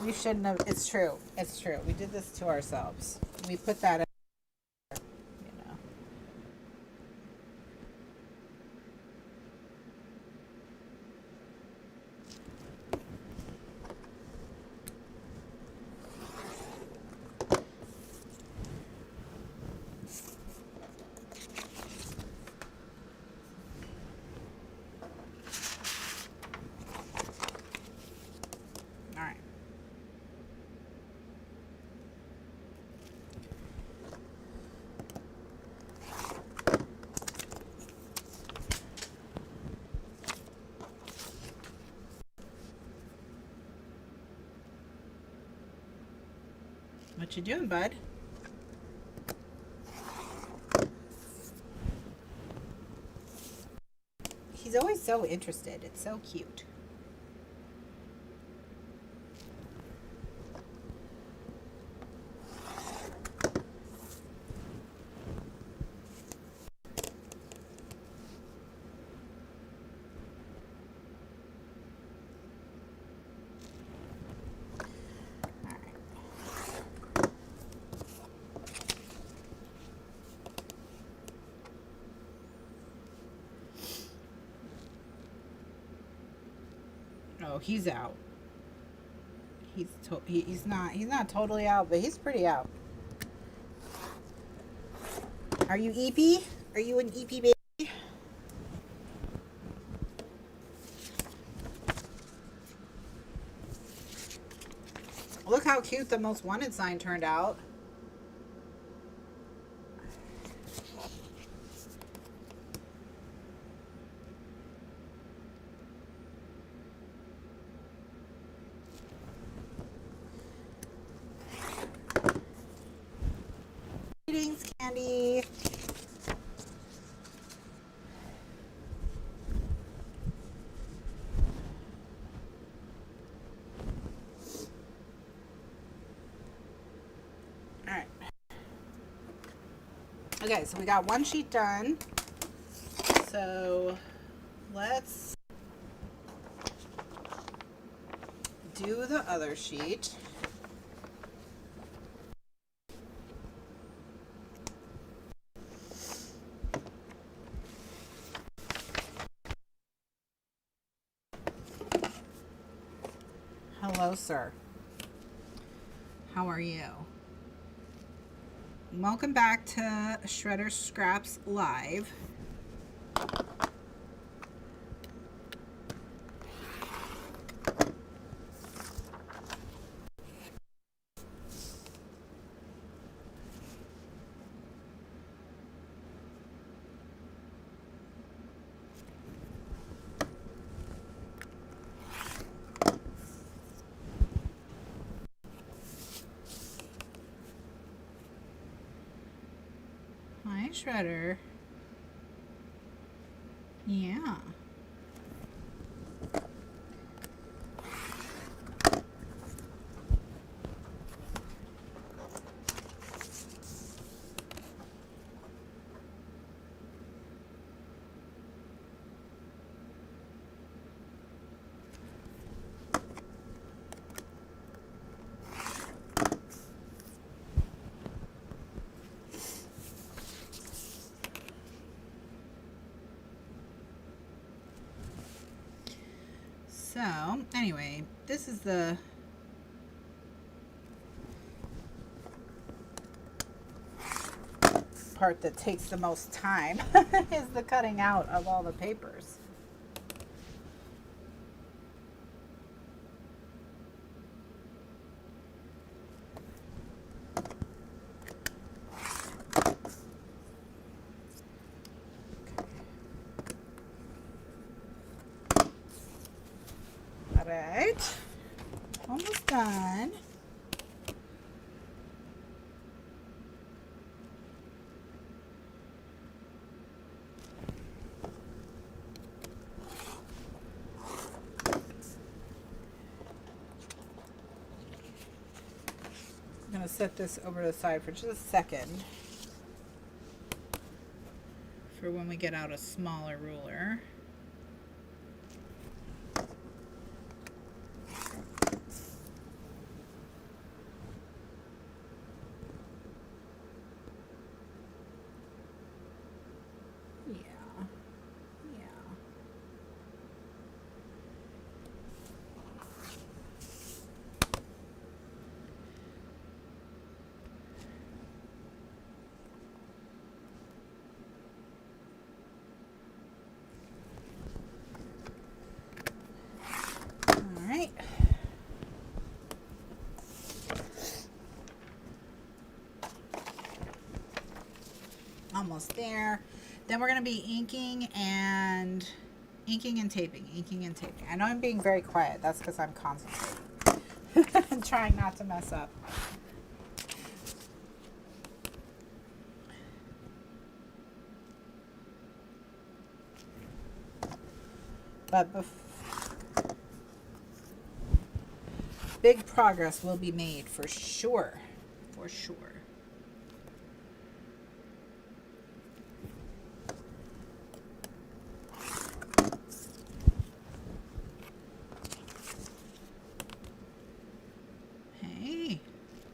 We shouldn't have. It's true. It's true. We did this to ourselves. We put that in. All right. What you doing, bud? He's always so interested. It's so cute. Oh, he's out. He's not totally out, but he's pretty out. Are you EP? Are you an EP baby? Look how cute the most wanted sign turned out. Greetings, Candy. All right. Okay, so we got one sheet done. So let's do the other sheet. Hello, sir. How are you? Welcome back to Shredder Scraps Live. Hi, Shredder. Yeah. So, anyway, this is the part that takes the most time is the cutting out of all the papers. All right, almost done. I'm going to set this over to the side for just a second for when we get out a smaller ruler. Almost there. Then we're going to be inking and taping. I know I'm being very quiet. That's because I'm concentrating. I'm trying not to mess up. But big progress will be made for sure. For sure.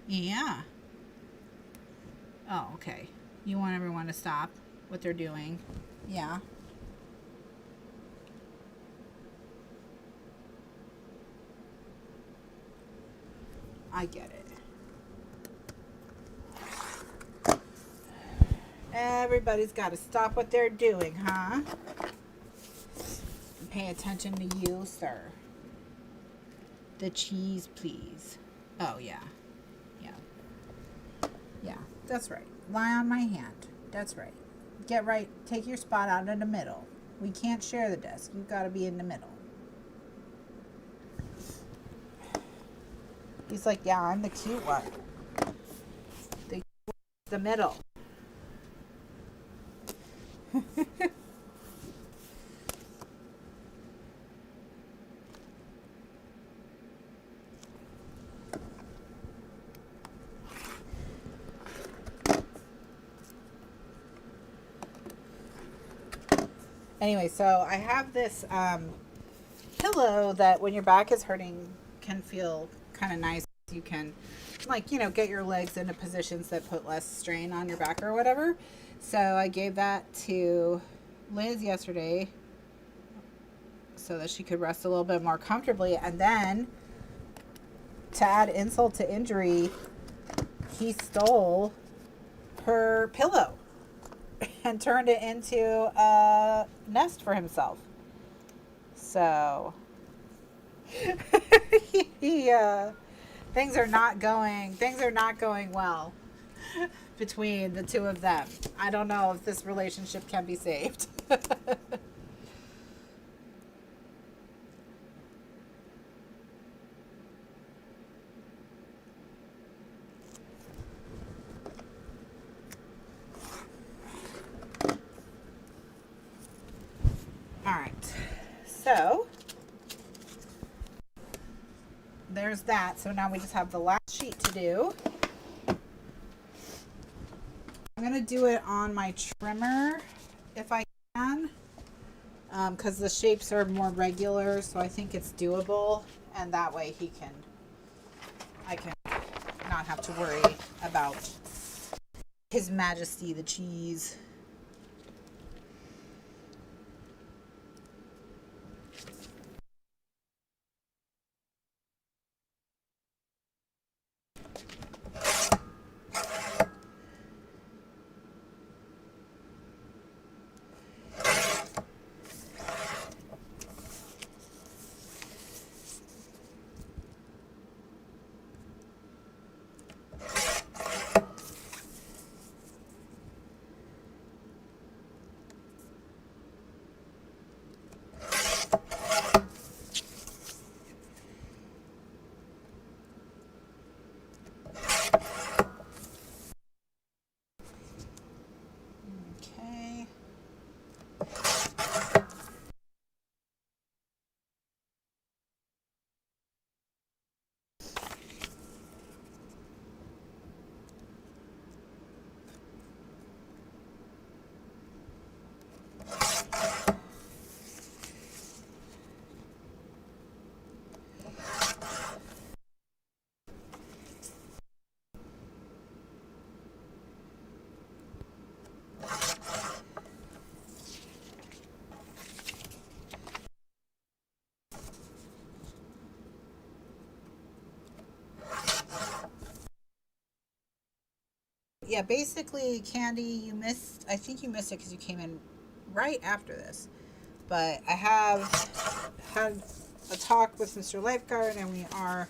Yeah. Oh, okay. You want everyone to stop what they're doing. Yeah. I get it. Everybody's got to stop what they're doing, huh? Pay attention to you, sir. The cheese, please. Oh, yeah. Yeah, that's right. Lie on my hand. That's right. Get right. Take your spot out in the middle. We can't share the desk. You've got to be in the middle. He's like, yeah, I'm the cute one. The middle. Anyway, so I have this pillow that when your back is hurting can feel kind of nice. You can, like, you know, get your legs into positions that put less strain on your back or whatever. So I gave that to Liz yesterday so that she could rest a little bit more comfortably. And then, to add insult to injury, he stole her pillow and turned it into a nest for himself. So things are not going well between the two of them. I don't know if this relationship can be saved. All right, so there's that. So now we just have the last sheet to do. I'm going to do it on my trimmer if I can, because the shapes are more regular, so I think it's doable, and that way I can not have to worry about His Majesty the cheese. yeah, basically, Candy, you missed, I think you missed it because you came in right after this. But I have had a talk with Mr. Lifeguard, and we are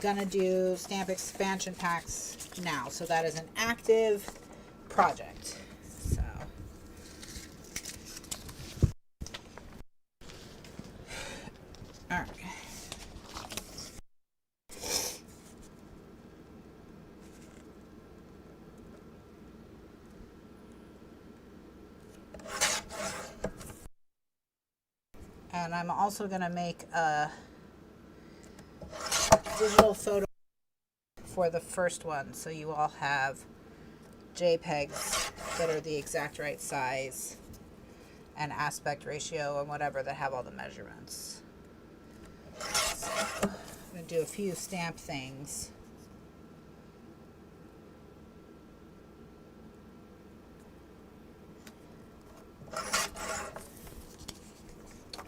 gonna do stamp expansion packs now. So that is an active project. So all right. And I'm also gonna make a digital photo for the first one, so you all have JPEGs that are the exact right size and aspect ratio and whatever that have all the measurements. So I'm going to do a few stamp things.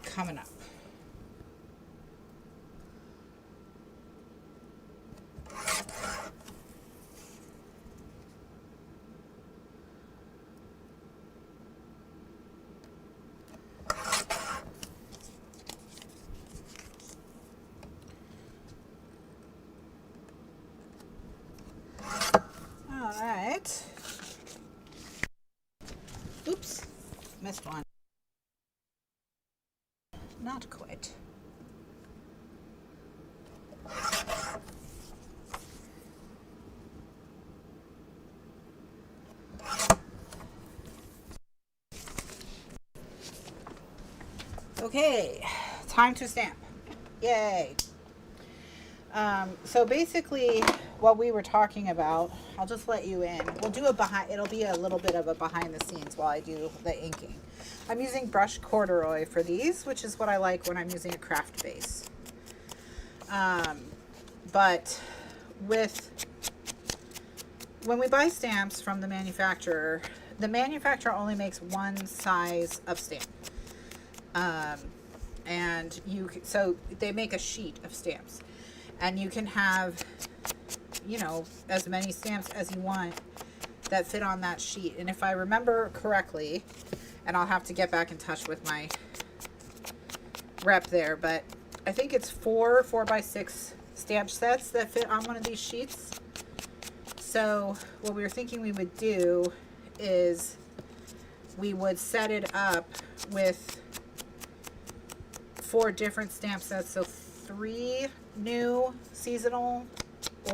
Coming up. Alright. Oops. Missed one. Not quite. Okay, time to stamp. Yay. So basically what we were talking about, I'll just let you in. We'll do a behind, it'll be a little bit of a behind the scenes while I do the inking. I'm using brushed corduroy for these, which is what I like when I'm using a craft base. But when we buy stamps from the manufacturer only makes one size of stamp. So they make a sheet of stamps, and you can have, you know, as many stamps as you want that fit on that sheet. And if I remember correctly, and I'll have to get back in touch with my rep there, but I think it's 4x6 stamp sets that fit on one of these sheets. So what we were thinking we would do is we would set it up with 4 different stamp sets, so 3 new seasonal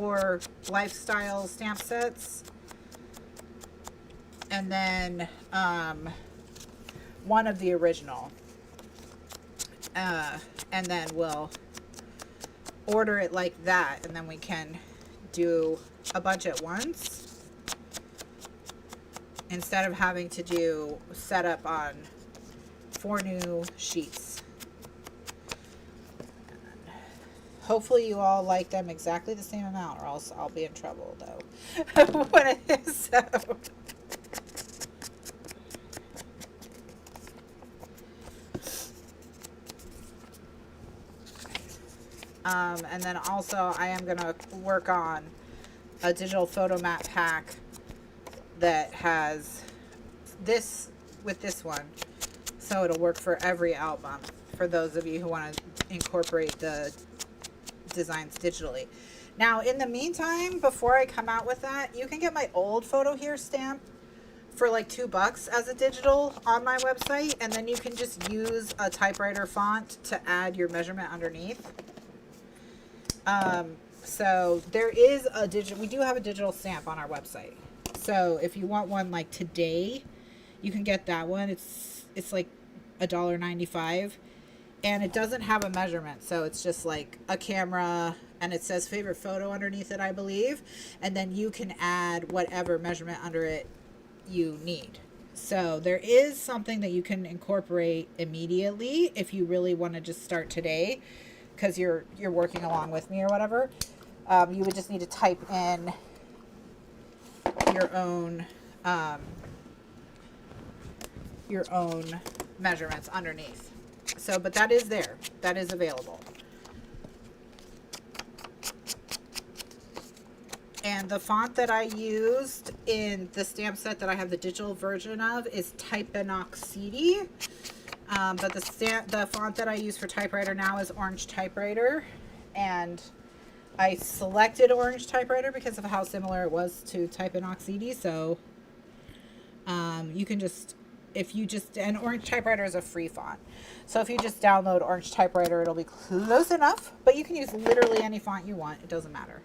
or lifestyle stamp sets, and then 1 of the original, and then we'll order it like that, and then we can do a bunch at once instead of having to do setup on 4 new sheets. Hopefully you all like them exactly the same amount, or else I'll be in trouble though when it is so. And then also I am going to work on a digital photo mat pack that has this with this one, so it'll work for every album for those of you who want to incorporate the designs digitally. Now in the meantime, before I come out with that, you can get my old photo here stamp for like $2 as a digital on my website, and then you can just use a typewriter font to add your measurement underneath. So there is a digital, we do have a digital stamp on our website. So if you want one like today, you can get that one. It's like $1.95, and it doesn't have a measurement. So it's just like a camera, and it says favorite photo underneath it, I believe. And then you can add whatever measurement under it you need. So there is something that you can incorporate immediately if you really want to just start today, because you're working along with me or whatever. You would just need to type in your own measurements underneath. So, but that is there. That is available. And the font that I used in the stamp set that I have the digital version of is interactivity. But the font that I use for typewriter now is Orange Typewriter. And I selected Orange Typewriter because of how similar it was to interactivity. So you can just, and Orange Typewriter is a free font. So if you just download Orange Typewriter, it'll be close enough. But you can use literally any font you want. It doesn't matter.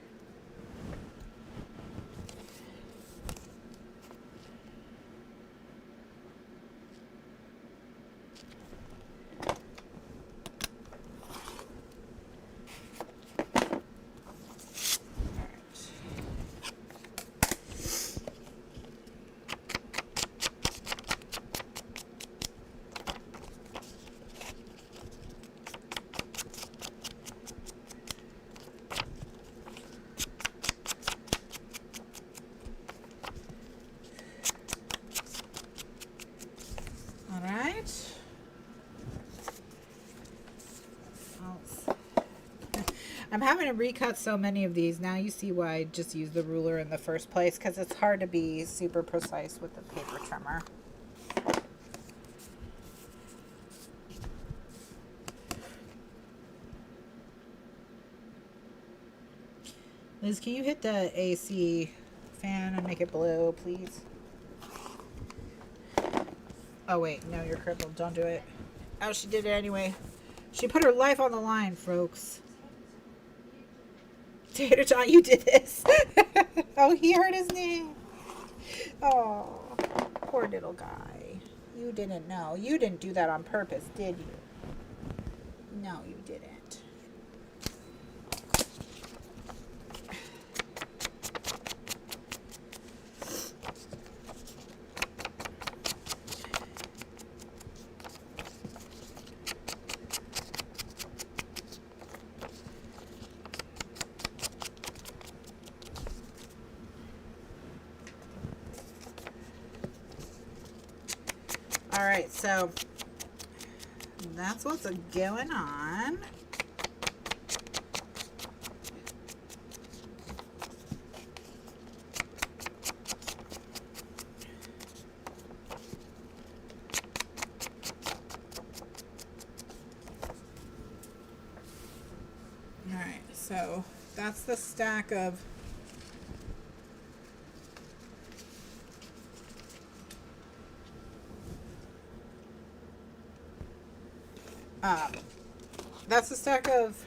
I'm having to recut so many of these. Now you see why I just used the ruler in the first place, because it's hard to be super precise with the paper trimmer. Liz, can you hit the AC fan and make it blue, please? Oh wait, no, you're crippled. Don't do it. Oh, she did it anyway. She put her life on the line, folks. Tater Tot, you did this. Oh, he hurt his knee. Oh, poor little guy. You didn't know. You didn't do that on purpose, did you? No, you didn't. All right, so that's what's going on. All right, so that's the stack of that's the stack of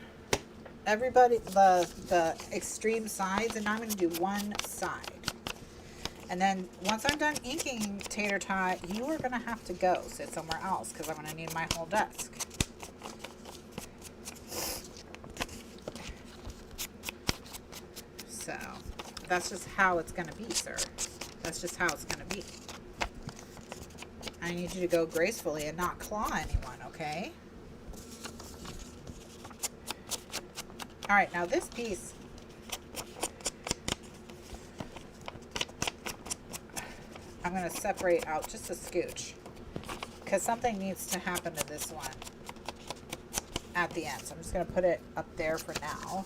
everybody, the extreme sides, and now I'm going to do one side. And then once I'm done inking, Tater Tot, you are going to have to go sit somewhere else because I'm going to need my whole desk. So that's just how it's going to be, sir. That's just how it's going to be. I need you to go gracefully and not claw anyone, okay? All right, now this piece, I'm going to separate out just a scooch because something needs to happen to this one at the end. So I'm just going to put it up there for now,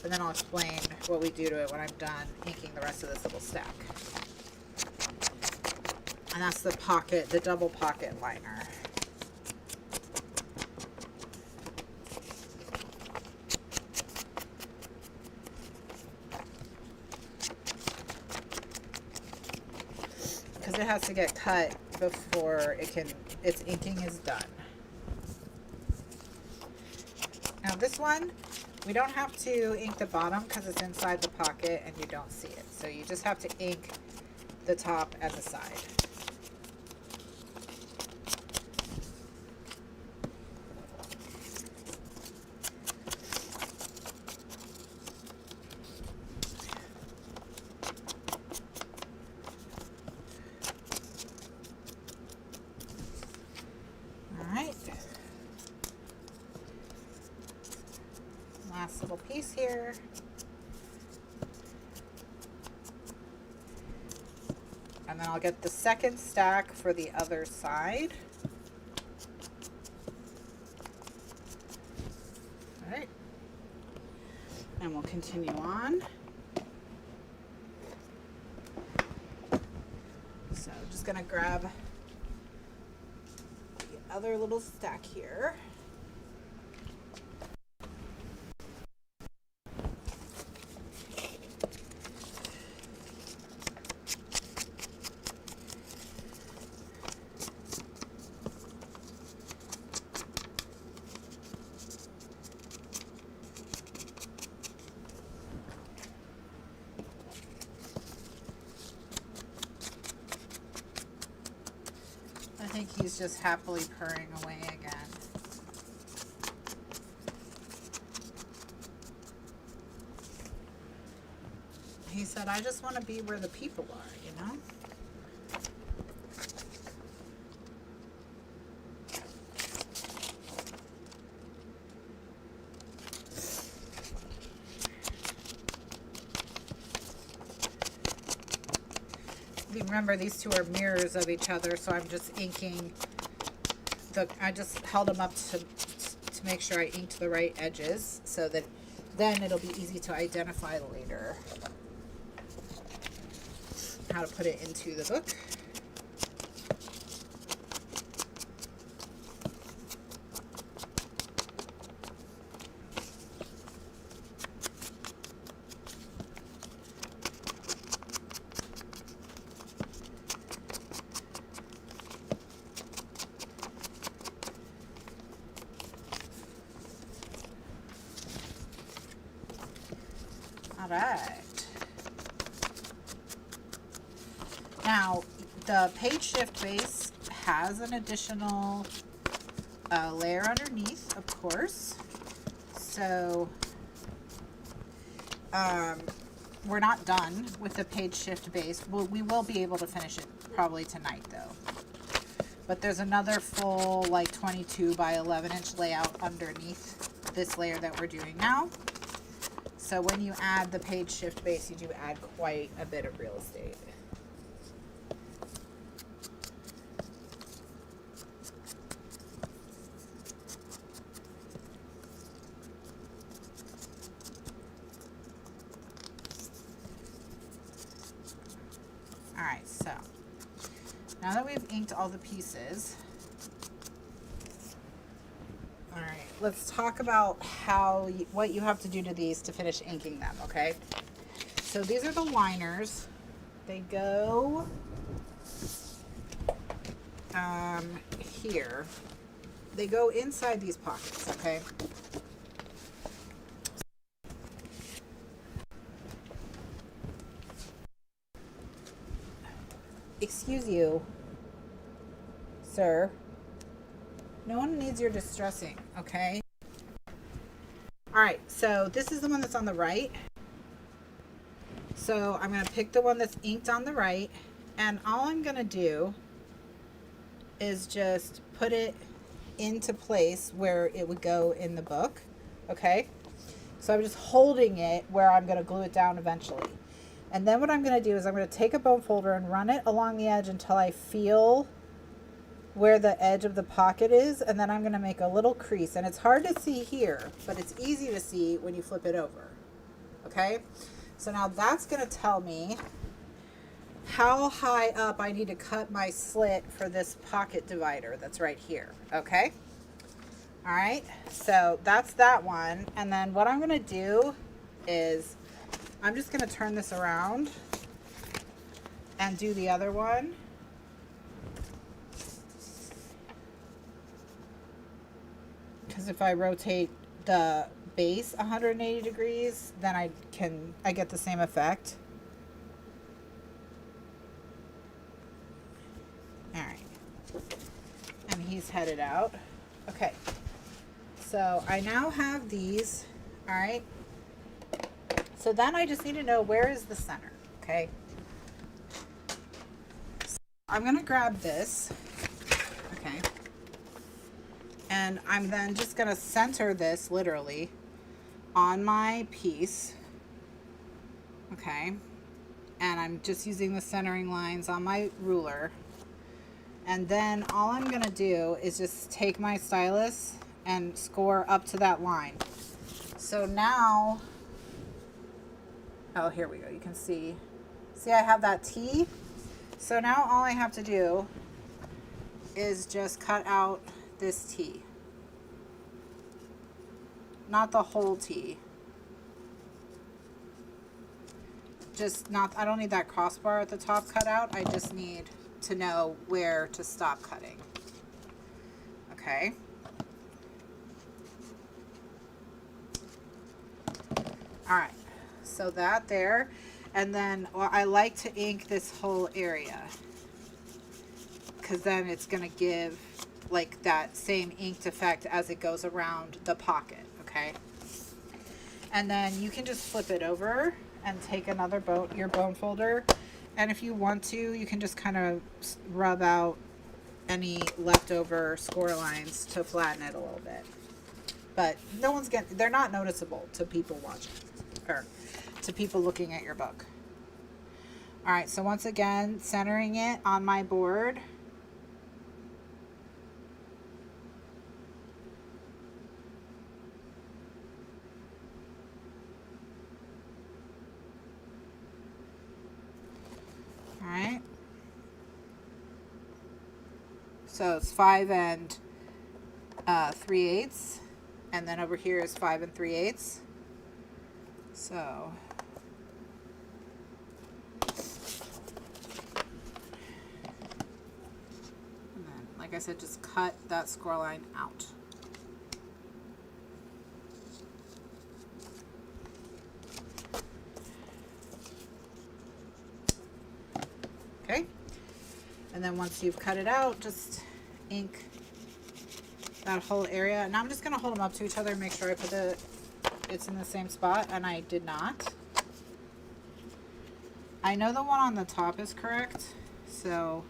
and then I'll explain what we do to it when I'm done inking the rest of this little stack. And that's the pocket, the double pocket liner. Because it has to get cut before its inking is done. Now this one, we don't have to ink the bottom because it's inside the pocket and you don't see it. So you just have to ink the top and the side. Last little piece here. And then I'll get the second stack for the other side. All right. And we'll continue on. just gonna grab the other little stack here. I think he's just happily purring away again. He said, I just want to be where the people are, you know? Remember, these two are mirrors of each other, so I'm just inking I just held them up to make sure I inked the right edges, so that then it'll be easy to identify later how to put it into the book. Alright. Now, the page shift base has an additional layer underneath, of course. So, we're not done with the page shift base. We will be able to finish it probably tonight, though. But there's another full, like, 22 by 11 inch layout underneath this layer that we're doing now. So when you add the page shift base, you do add quite a bit of real estate. All right, so now that we've inked all the pieces, all right, let's talk about what you have to do to these to finish inking them, okay? So these are the liners. They go here. They go inside these pockets, okay? Excuse you, sir. No one needs your distressing, okay? Alright, so this is the one that's on the right. So I'm going to pick the one that's inked on the right. And all I'm going to do is just put it into place where it would go in the book. Okay? So I'm just holding it where I'm going to glue it down eventually. And then what I'm going to do is I'm going to take a bone folder and run it along the edge until I feel where the edge of the pocket is, and then I'm going to make a little crease. And it's hard to see here, but it's easy to see when you flip it over. Okay? So now that's going to tell me how high up I need to cut my slit for this pocket divider that's right here. Okay? All right? So that's that one. And then what I'm going to do is I'm just going to turn this around and do the other one. Because if I rotate the base 180 degrees, then I get the same effect. All right. And he's headed out. Okay. So I now have these. All right. So then I just need to know where is the center. Okay. So I'm going to grab this. Okay. And I'm then just going to center this literally on my piece. Okay. And I'm just using the centering lines on my ruler. And then all I'm going to do is just take my stylus and score up to that line. So now, oh, here we go. You can see I have that T. So now all I have to do is just cut out this T. Not the whole T. Just not, I don't need that crossbar at the top cut out. I just need to know where to stop cutting. Okay. All right. So that there. And then I like to ink this whole area, because then it's going to give like that same inked effect as it goes around the pocket. Okay. And then you can just flip it over and take another your bone folder, and if you want to, you can just kind of rub out any leftover score lines to flatten it a little bit. But no one's they're not noticeable to people watching, or to people looking at your book. All right, so once again, centering it on my board. All right. So it's 5 and 3/8, and then over here is 5 and 3/8. So and then, like I said, just cut that score line out. Okay. And then once you've cut it out, just ink that whole area. Now I'm just going to hold them up to each other and make sure I put it's in the same spot, and I did not. I know the one on the top is correct, so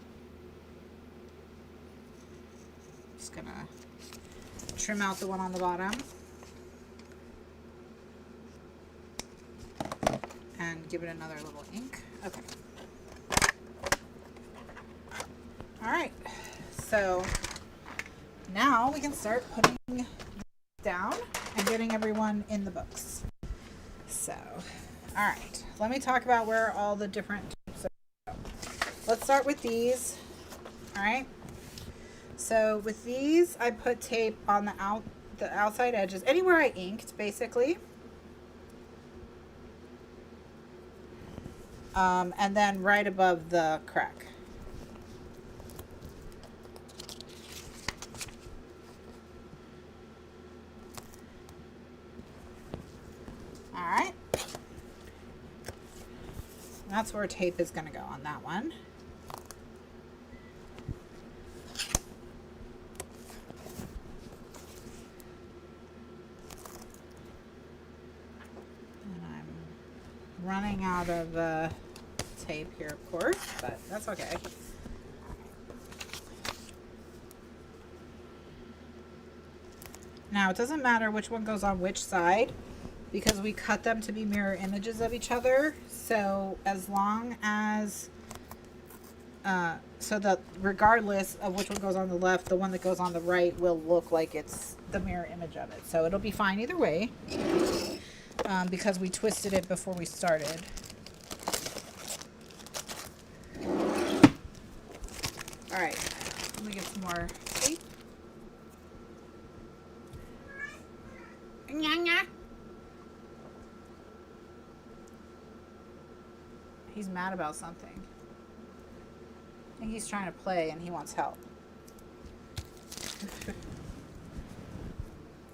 I'm just going to trim out the one on the bottom and give it another little ink. Okay. All right, so now we can start putting down and getting everyone in the books. So, all right, let me talk about where all the different types are. Let's start with these. All right, so with these, I put tape on the outside edges, anywhere I inked, basically. And then right above the crack. Alright, that's where tape is going to go on that one. And I'm running out of tape here, of course, but that's okay. Now, it doesn't matter which one goes on which side, because we cut them to be mirror images of each other. So as long as, so that regardless of which one goes on the left, the one that goes on the right will look like it's the mirror image of it. So it'll be fine either way, because we twisted it before we started. All right, let me get some more tape. He's mad about something. I think he's trying to play and he wants help.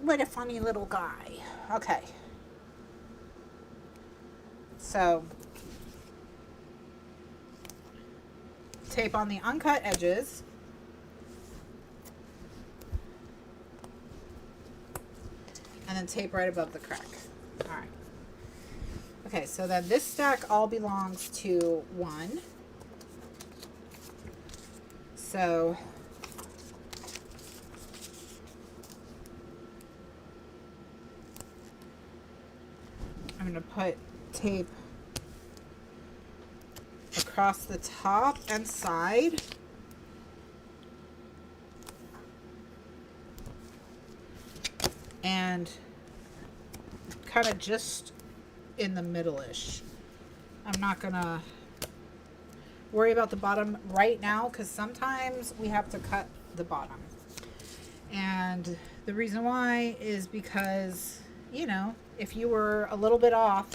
What a funny little guy. Okay. So, tape on the uncut edges. And then tape right above the crack. All right. Okay, so then this stack all belongs to one. So I'm going to put tape across the top and side. And kind of just in the middle-ish. I'm not gonna worry about the bottom right now because sometimes we have to cut the bottom. And the reason why is because, you know, if you were a little bit off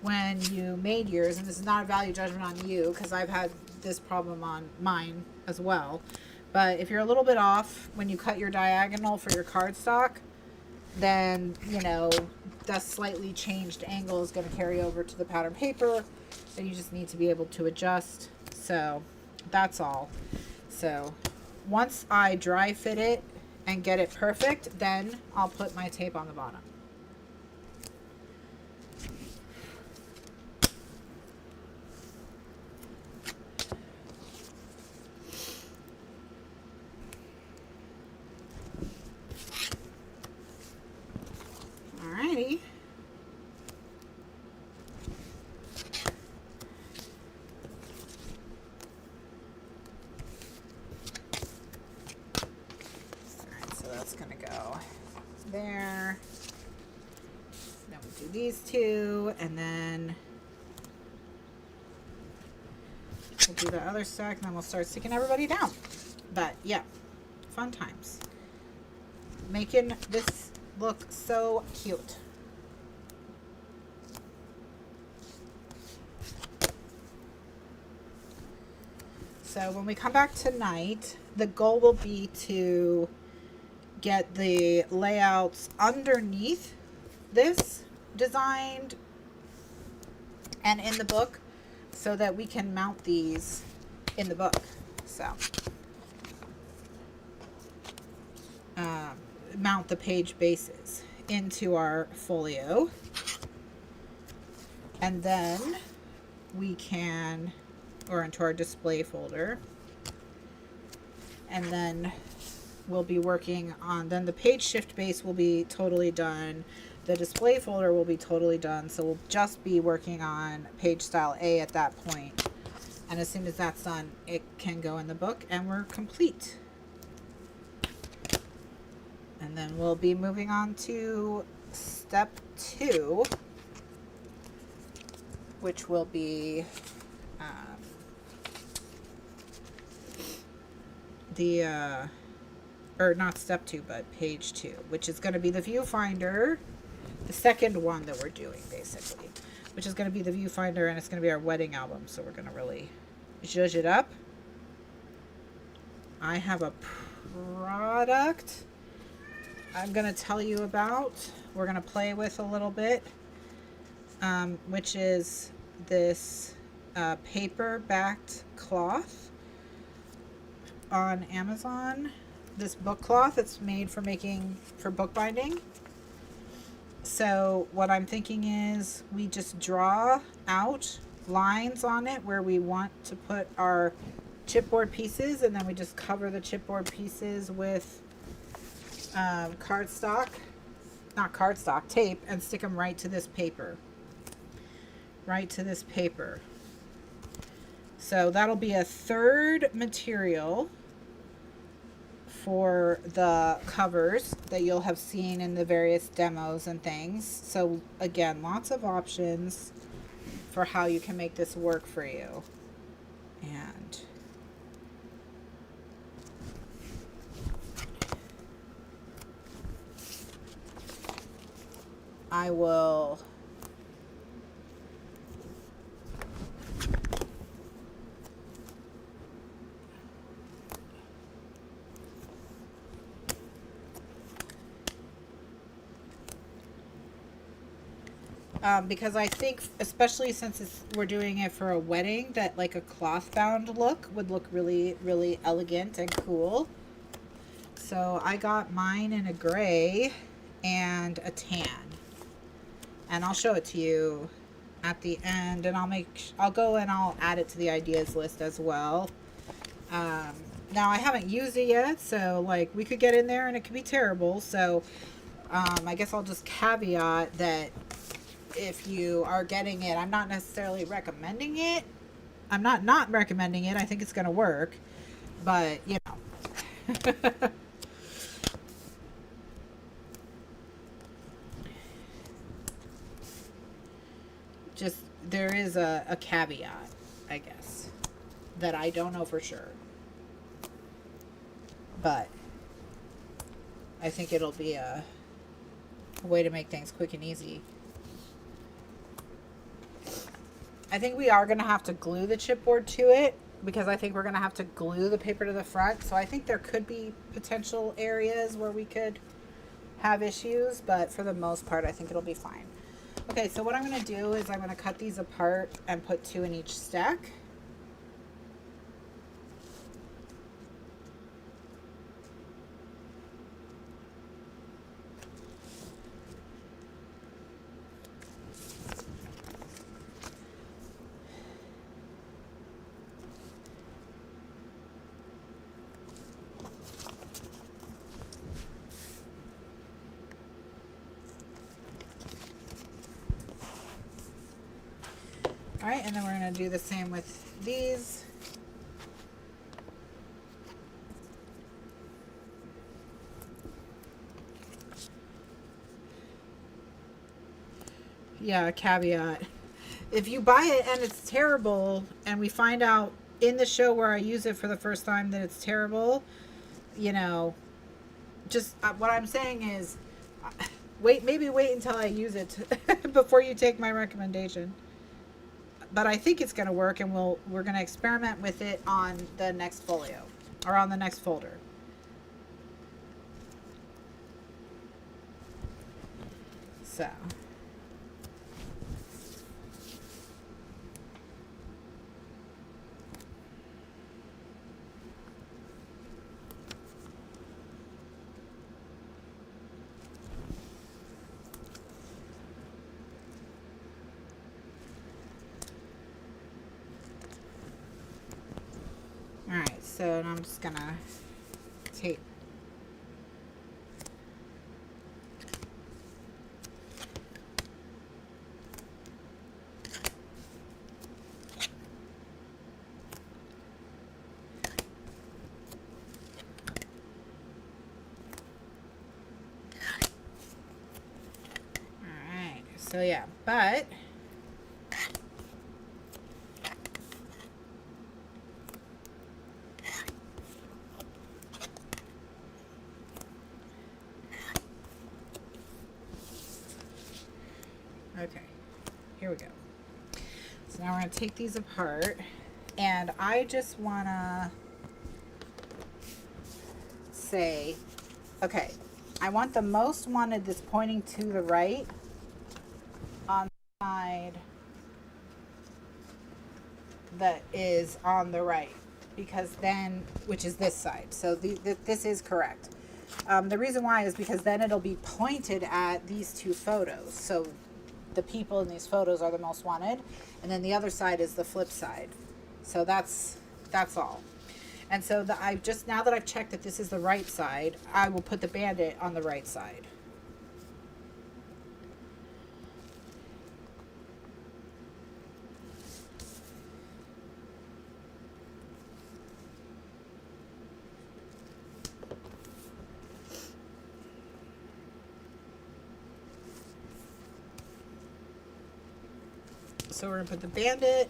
when you made yours, and this is not a value judgment on you because I've had this problem on mine as well, but if you're a little bit off when you cut your diagonal for your cardstock, then, you know, the slightly changed angle is going to carry over to the pattern paper, and you just need to be able to adjust. So that's all. So once I dry fit it and get it perfect, then I'll put my tape on the bottom. Alrighty. Alright, so that's gonna go there. Then we do these two, and then we'll do the other stack, and then we'll start sticking everybody down. But yeah, fun times. Making this look so cute. So when we come back tonight, the goal will be to get the layouts underneath this designed and in the book so that we can mount these in the book. So mount the page bases into our folio, and then we can, or into our display folder, and then we'll be working on, then the page shift base will be totally done, the display folder will be totally done, so we'll just be working on page style A at that point, and as soon as that's done, it can go in the book and we're complete. And then we'll be moving on to step 2, which will be or not step 2, but page 2, which is going to be the viewfinder, the second one that we're doing basically, which is going to be the viewfinder, and it's going to be our wedding album. So we're going to really zhuzh it up. I have a product I'm going to tell you about, we're going to play with a little bit, which is this paper backed cloth on Amazon. This book cloth, it's made for bookbinding. So what I'm thinking is we just draw out lines on it where we want to put our chipboard pieces, and then we just cover the chipboard pieces with tape, and stick them right to this paper. So that'll be a third material for the covers that you'll have seen in the various demos and things. So again, lots of options for how you can make this work for you. And I will because I think, especially since we're doing it for a wedding, that like a cloth bound look would look really, really elegant and cool. So I got mine in a gray and a tan, and I'll show it to you at the end, and I'll go and I'll add it to the ideas list as well. Now I haven't used it yet, so like we could get in there and it could be terrible. So I guess I'll just caveat that if you are getting it, I'm not necessarily recommending it. I'm not recommending it. I think it's going to work, but you know. Just there is a caveat, I guess. that I don't know for sure. But I think it'll be a way to make things quick and easy. I think we are going to have to glue the chipboard to it because I think we're going to have to glue the paper to the front. So I think there could be potential areas where we could have issues, but for the most part, I think it'll be fine. Okay, so what I'm going to do is I'm going to cut these apart and put 2 in each stack. All right, and then we're going to do the same with these. Yeah, caveat. If you buy it and it's terrible, and we find out in the show where I use it for the first time that it's terrible, you know, just what I'm saying is maybe wait until I use it before you take my recommendation. But I think it's going to work, and we're going to experiment with it on the next folio or on the next folder. So alright, so I'm just gonna take alright, so yeah, but okay, here we go. So now we're going to take these apart, and I just want to say, okay, I want the most wanted that's pointing to the right on the side that is on the right, because then, which is this side, so this is correct. The reason why is because then it'll be pointed at these 2 photos, so the people in these photos are the most wanted, and then the other side is the flip side. So that's all. And so now that I've checked that this is the right side, I will put the bandit on the right side. So we're going to put the bandit,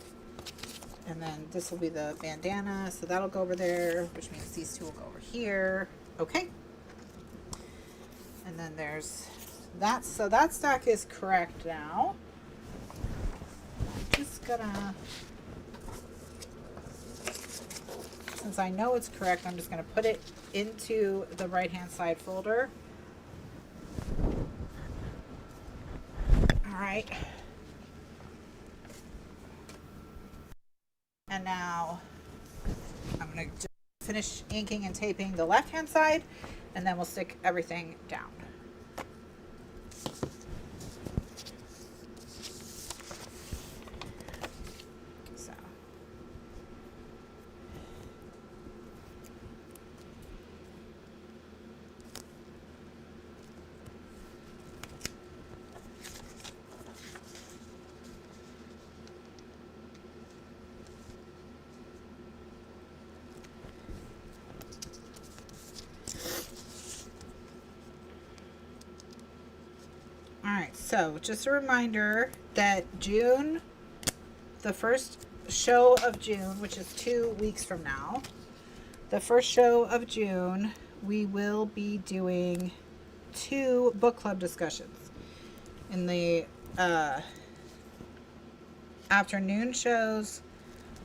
and then this will be the bandana, so that'll go over there, which means these 2 will go over here. Okay. And then there's that. So that stack is correct now. I'm just gonna, since I know it's correct, I'm just gonna put it into the right-hand side folder. All right. And now I'm going to just finish inking and taping the left-hand side, and then we'll stick everything down. So. Alright, so just a reminder that June, the first show of June, which is 2 weeks from now, the first show of June, we will be doing 2 book club discussions. In the afternoon shows,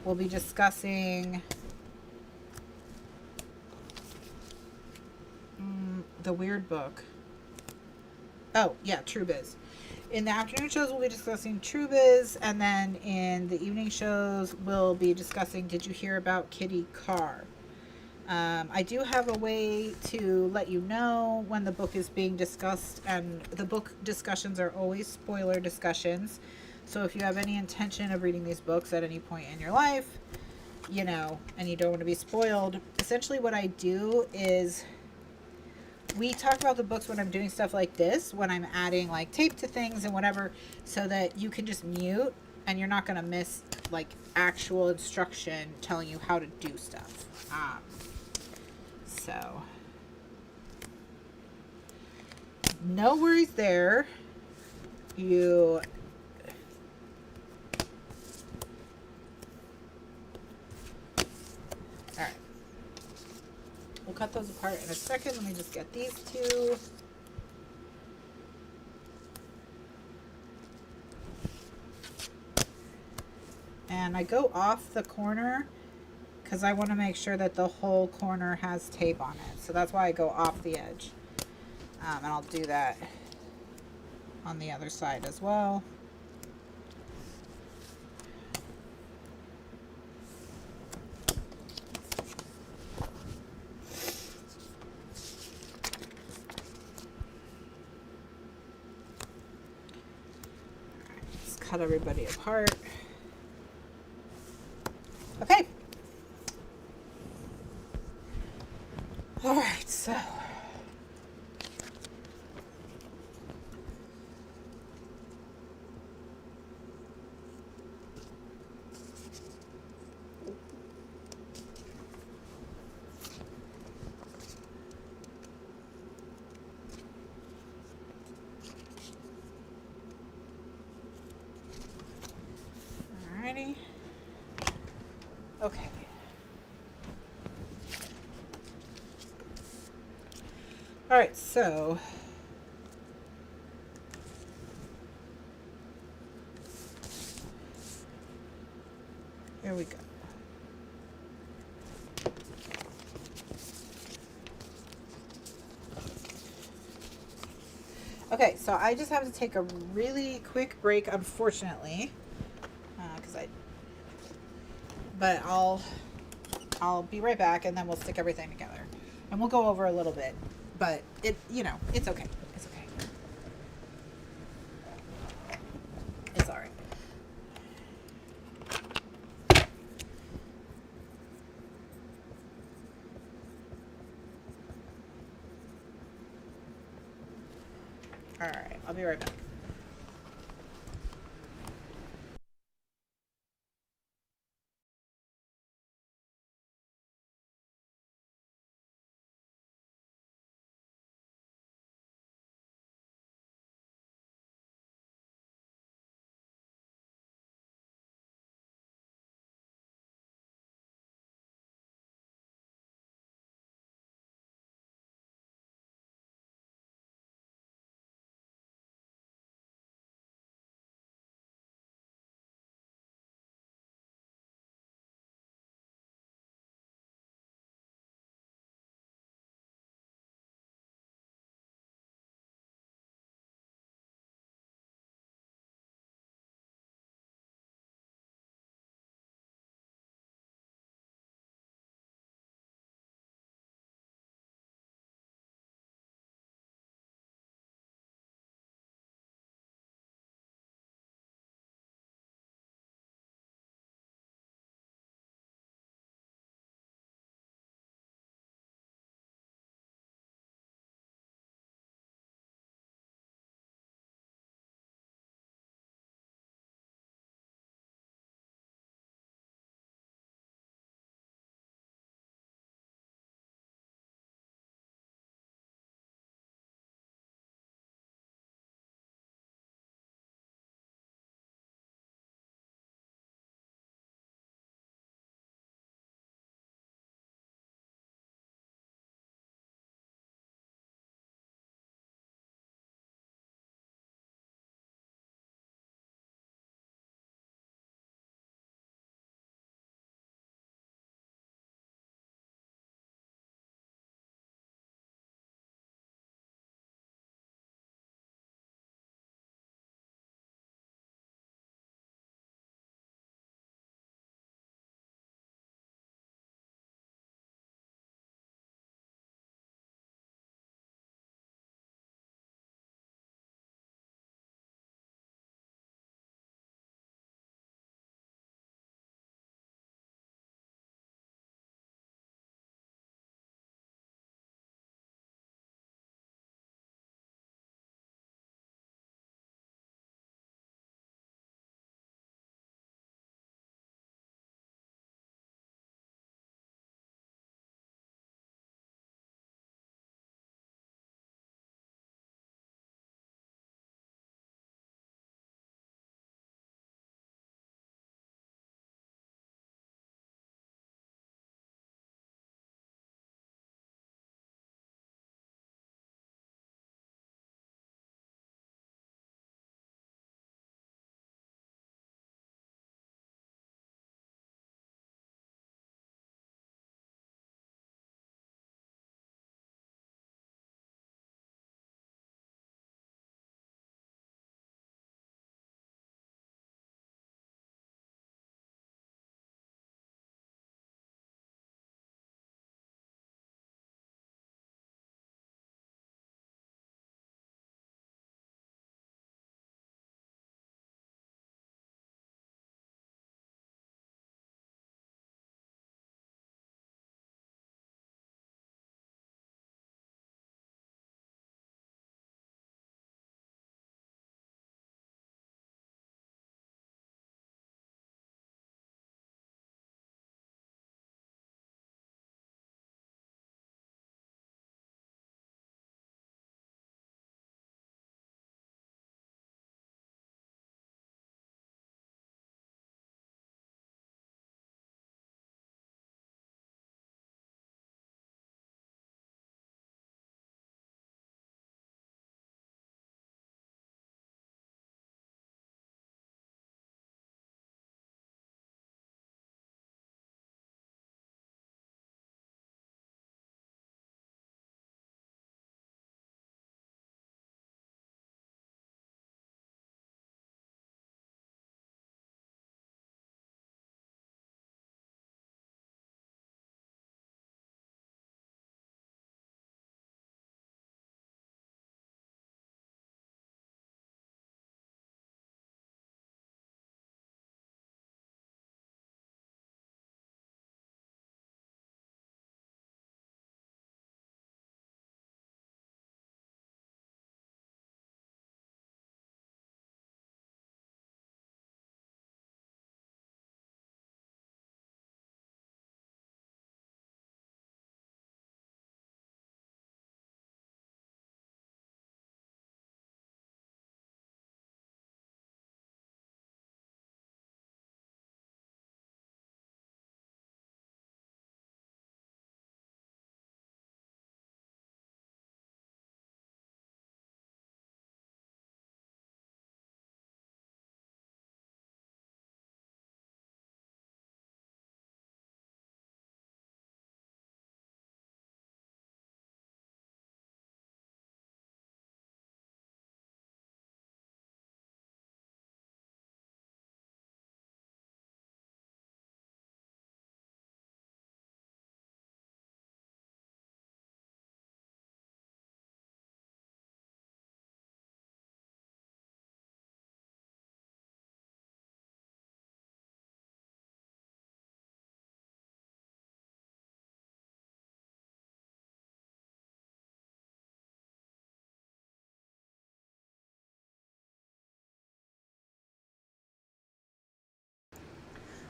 we'll be discussing the weird book. Oh, yeah, True Biz. In the afternoon shows, we'll be discussing True Biz, and then in the evening shows, we'll be discussing Did You Hear About Kitty Carr? I do have a way to let you know when the book is being discussed, and the book discussions are always spoiler discussions. So if you have any intention of reading these books at any point in your life, you know, and you don't want to be spoiled, essentially what I do is we talk about the books when I'm doing stuff like this, when I'm adding like tape to things and whatever, so that you can just mute and you're not going to miss like actual instruction telling you how to do stuff. So no worries there. You all right. We'll cut those apart in a second. Let me just get these 2. And I go off the corner because I want to make sure that the whole corner has tape on it. So that's why I go off the edge. And I'll do that on the other side as well. Let's cut everybody apart. Okay. All right, so alrighty. Okay. All right, so here we go. Okay, so I just have to take a really quick break, unfortunately, but I'll be right back, and then we'll stick everything together, and we'll go over a little bit, but it's okay. It's okay. It's all right. All right, I'll be right back.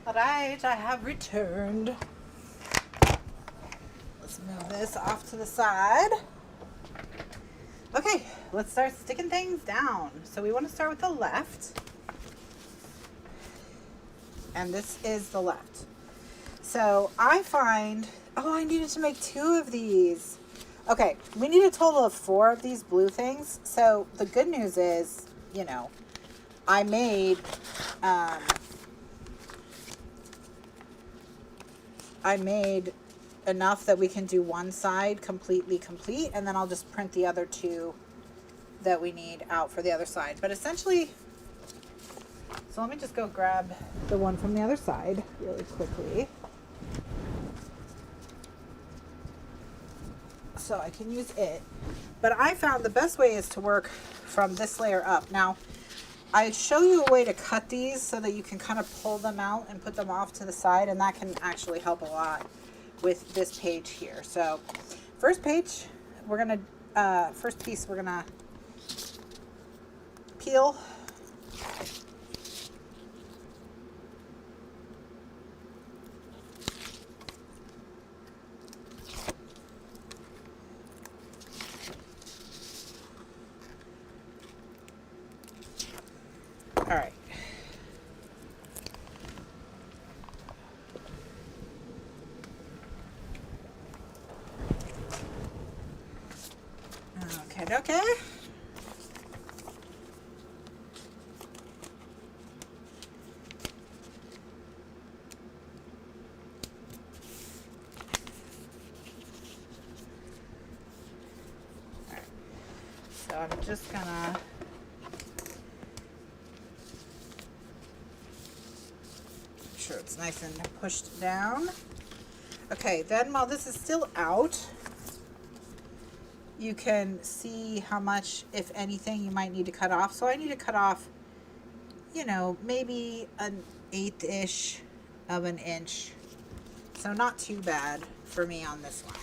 Alright, I have returned. Let's move this off to the side. Okay, let's start sticking things down. So we want to start with the left. And this is the left. So I find, oh, I needed to make 2 of these. Okay, we need a total of 4 of these blue things. So the good news is, you know, I made enough that we can do one side completely complete, and then I'll just print the other 2 that we need out for the other side. But essentially, so let me just go grab the one from the other side really quickly, so I can use it. But I found the best way is to work from this layer up. Now, I show you a way to cut these so that you can kind of pull them out and put them off to the side, and that can actually help a lot with this page here. So first page, we're gonna first piece we're gonna peel. All right. Okay. Alright. So I'm just gonna make sure it's nice and pushed down. Okay, then while this is still out, you can see how much, if anything, you might need to cut off. So I need to cut off, you know, maybe an 1/8 of an inch. So not too bad for me on this one.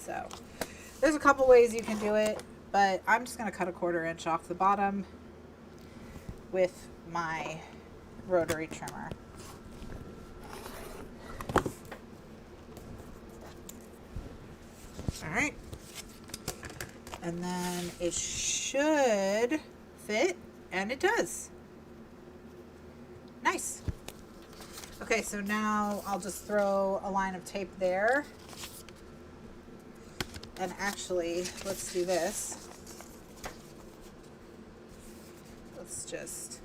So there's a couple ways you can do it, but I'm just going to cut a 1/4 inch off the bottom with my rotary trimmer. All right, and then it should fit, and it does. Nice. Okay, so now I'll just throw a line of tape there. And actually, let's do this. Let's just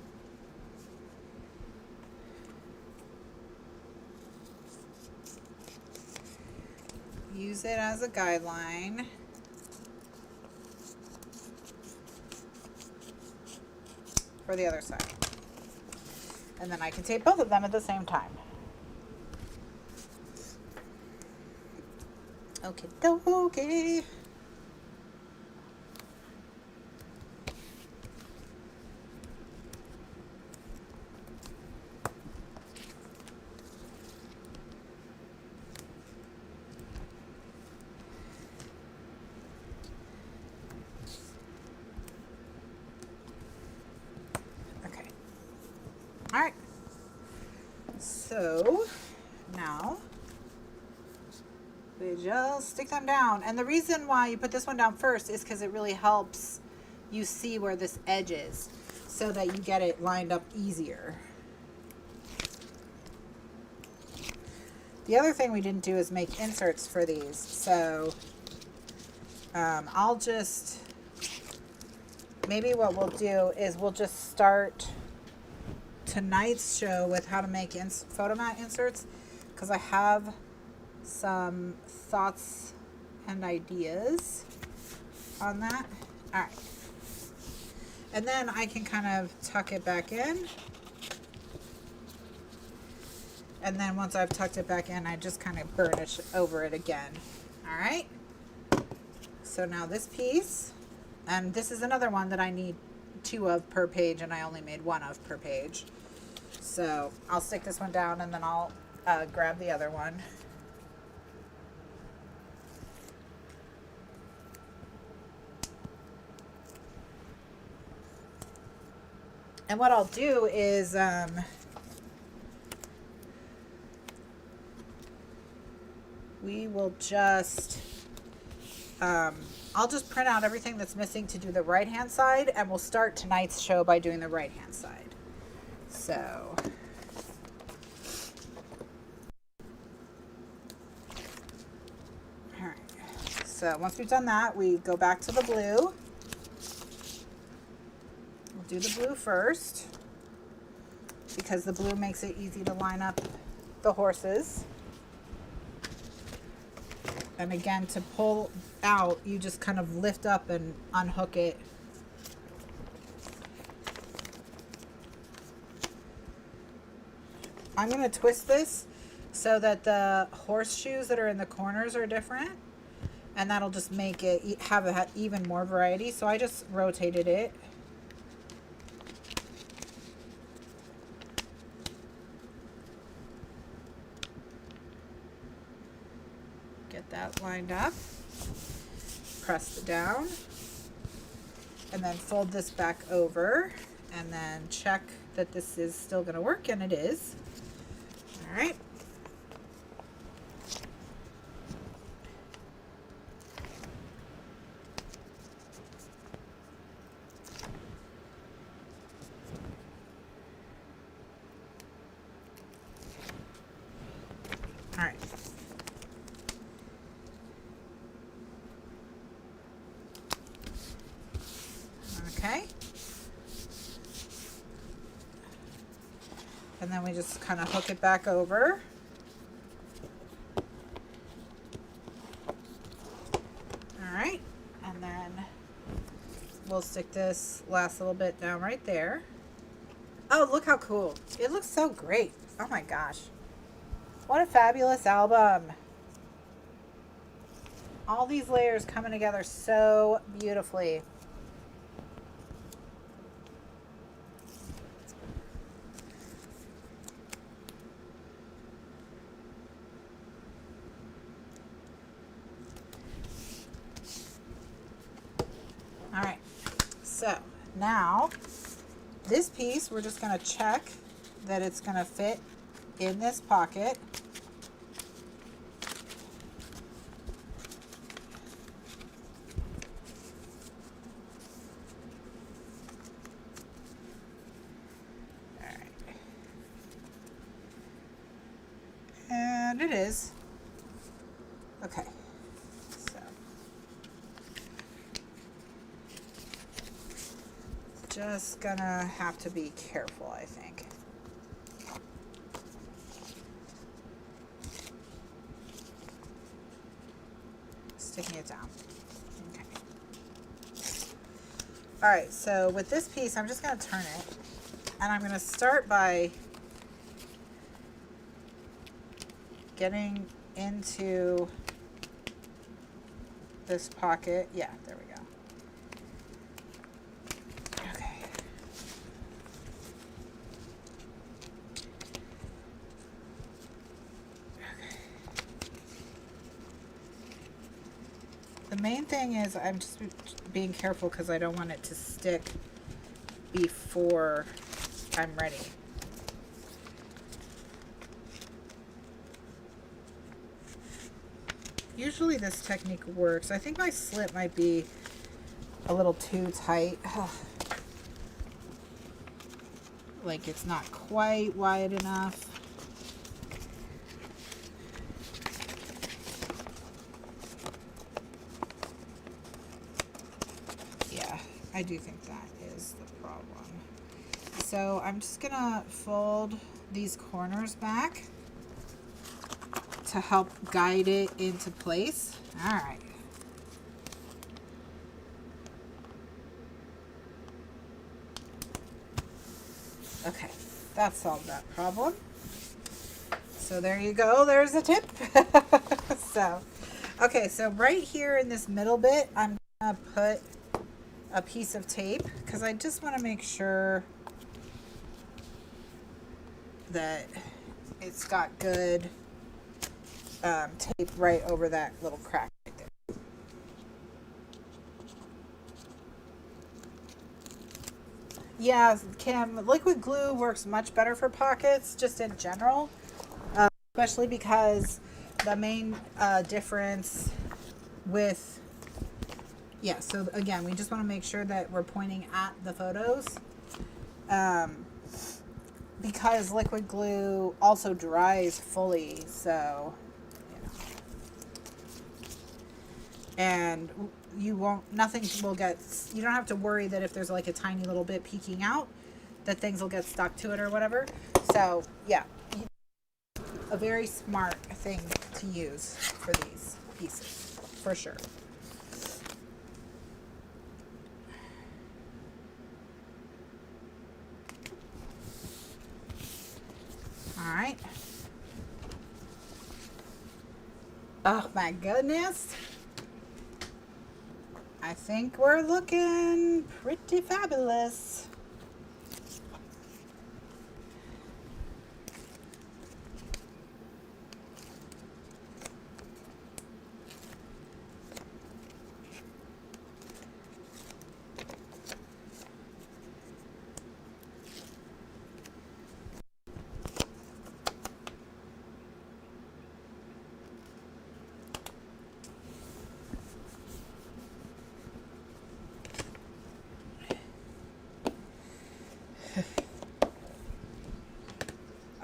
use it as a guideline. For the other side. And then I can tape both of them at the same time. Okay, okay. All right, so now we just stick them down. And the reason why you put this one down first is because it really helps you see where this edge is so that you get it lined up easier. The other thing we didn't do is make inserts for these. So I'll just, maybe what we'll do is we'll just start tonight's show with how to make photo mat inserts, because I have some thoughts and ideas on that. All right, and then I can kind of tuck it back in, and then once I've tucked it back in, I just kind of burnish over it again. All right, so now this piece, and this is another one that I need 2 of per page, and I only made 1 of per page. So I'll stick this one down, and then I'll grab the other one. And what I'll do is we will just I'll just print out everything that's missing to do the right hand side, and we'll start tonight's show by doing the right hand side. So all right, so once we've done that, we go back to the blue. We'll do the blue first because the blue makes it easy to line up the horses. And again, to pull out, you just kind of lift up and unhook it. I'm going to twist this so that the horseshoes that are in the corners are different. And that'll just make it have even more variety. So I just rotated it. Get that lined up, press it down, and then fold this back over, and then check that this is still going to work, and it is. All right. All right. Okay. And then we just kind of hook it back over. All right. And then we'll stick this last little bit down right there. Oh, look how cool. It looks so great. Oh my gosh. What a fabulous album. All these layers coming together so beautifully. All right, so now this piece, we're just going to check that it's going to fit in this pocket. All right. And it is. Okay. Just gonna have to be careful, I think. Sticking it down. Okay. All right, so with this piece, I'm just gonna turn it, and I'm gonna start by getting into this pocket. Yeah, there we go. The main thing is I'm just being careful because I don't want it to stick before I'm ready. Usually this technique works. I think my slit might be a little too tight. Like it's not quite wide enough. I do think that is the problem. So I'm just gonna fold these corners back to help guide it into place. All right. Okay, that solved that problem. So there you go, there's a tip. So, okay, so right here in this middle bit, I'm gonna put a piece of tape because I just want to make sure that it's got good tape right over that little crack right there. Yeah, Kim, liquid glue works much better for pockets, just in general, especially because the main difference with, yeah, so again, we just want to make sure that we're pointing at the photos, because liquid glue also dries fully, so, you know, and you won't, nothing will get, you don't have to worry that if there's like a tiny little bit peeking out, that things will get stuck to it or whatever. So yeah, a very smart thing to use for these pieces, for sure. All right. Oh my goodness. I think we're looking pretty fabulous.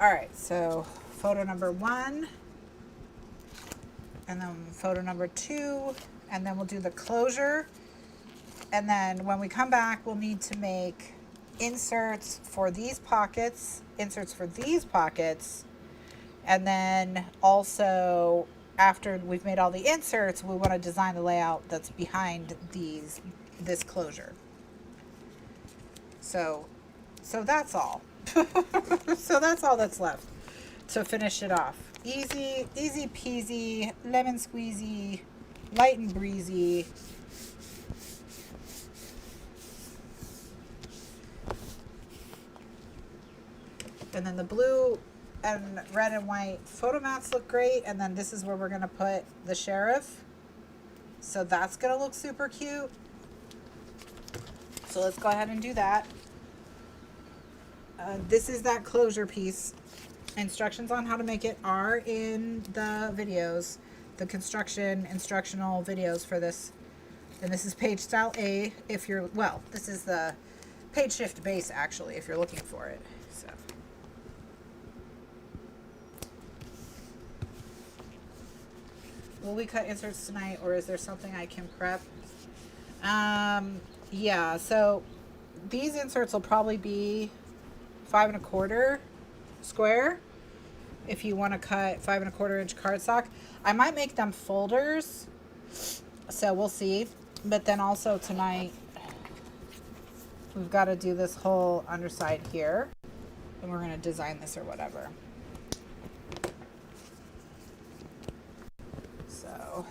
All right, so photo number 1, and then photo number 2, and then we'll do the closure. And then when we come back, we'll need to make inserts for these pockets, and then also after we've made all the inserts, we want to design the layout that's behind this closure. So that's all. So that's all that's left to finish it off. Easy peasy, lemon squeezy, light and breezy. And then the blue and red and white photo mats look great. And then this is where we're going to put the sheriff. So that's going to look super cute. So let's go ahead and do that. This is that closure piece. Instructions on how to make it are in the videos, the construction instructional videos for this. And this is page style A if you're, well, this is the page shift base actually if you're looking for it. So will we cut inserts tonight, or is there something I can prep? Yeah, so these inserts will probably be 5 1/4 square if you want to cut 5 1/4 inch cardstock. I might make them folders, so we'll see. But then also tonight we've got to do this whole underside here, and we're going to design this or whatever. So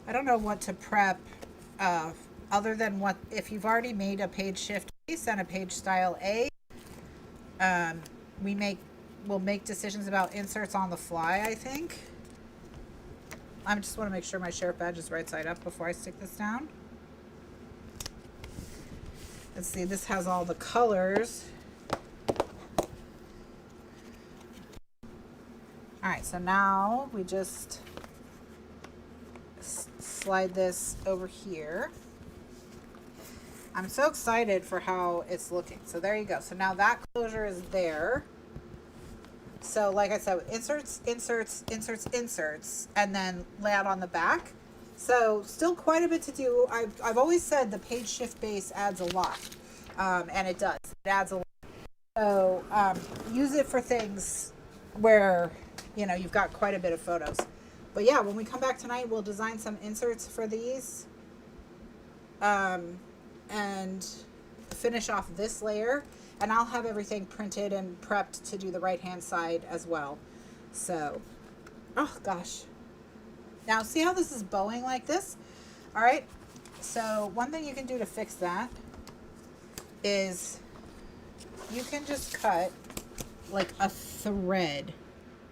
I don't know what to prep other than what, if you've already made a page shift base and a page style A, we'll make decisions about inserts on the fly, I think. I just want to make sure my sheriff badge is right side up before I stick this down. Let's see, this has all the colors. Alright, so now we just slide this over here. I'm so excited for how it's looking. So there you go. So now that closure is there. So like I said, inserts, and then layout on the back. So still quite a bit to do. I've always said the page shift base adds a lot, and it does. It adds a lot. So use it for things where, you know, you've got quite a bit of photos. But yeah, when we come back tonight, we'll design some inserts for these, and finish off this layer. And I'll have everything printed and prepped to do the right-hand side as well. So, oh gosh. Now see how this is bowing like this? All right. So one thing you can do to fix that is you can just cut like a thread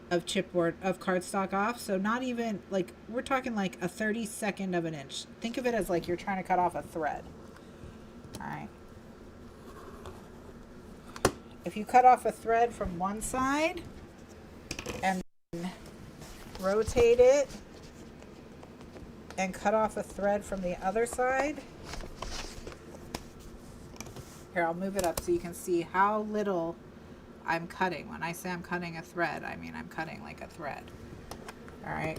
of chipboard, of cardstock off. So not even, like, we're talking like a 32nd of an inch. Think of it as like you're trying to cut off a thread. All right. if you cut off a thread from one side and rotate it and cut off a thread from the other side. Here, I'll move it up so you can see how little I'm cutting. When I say I'm cutting a thread, I mean I'm cutting like a thread. All right.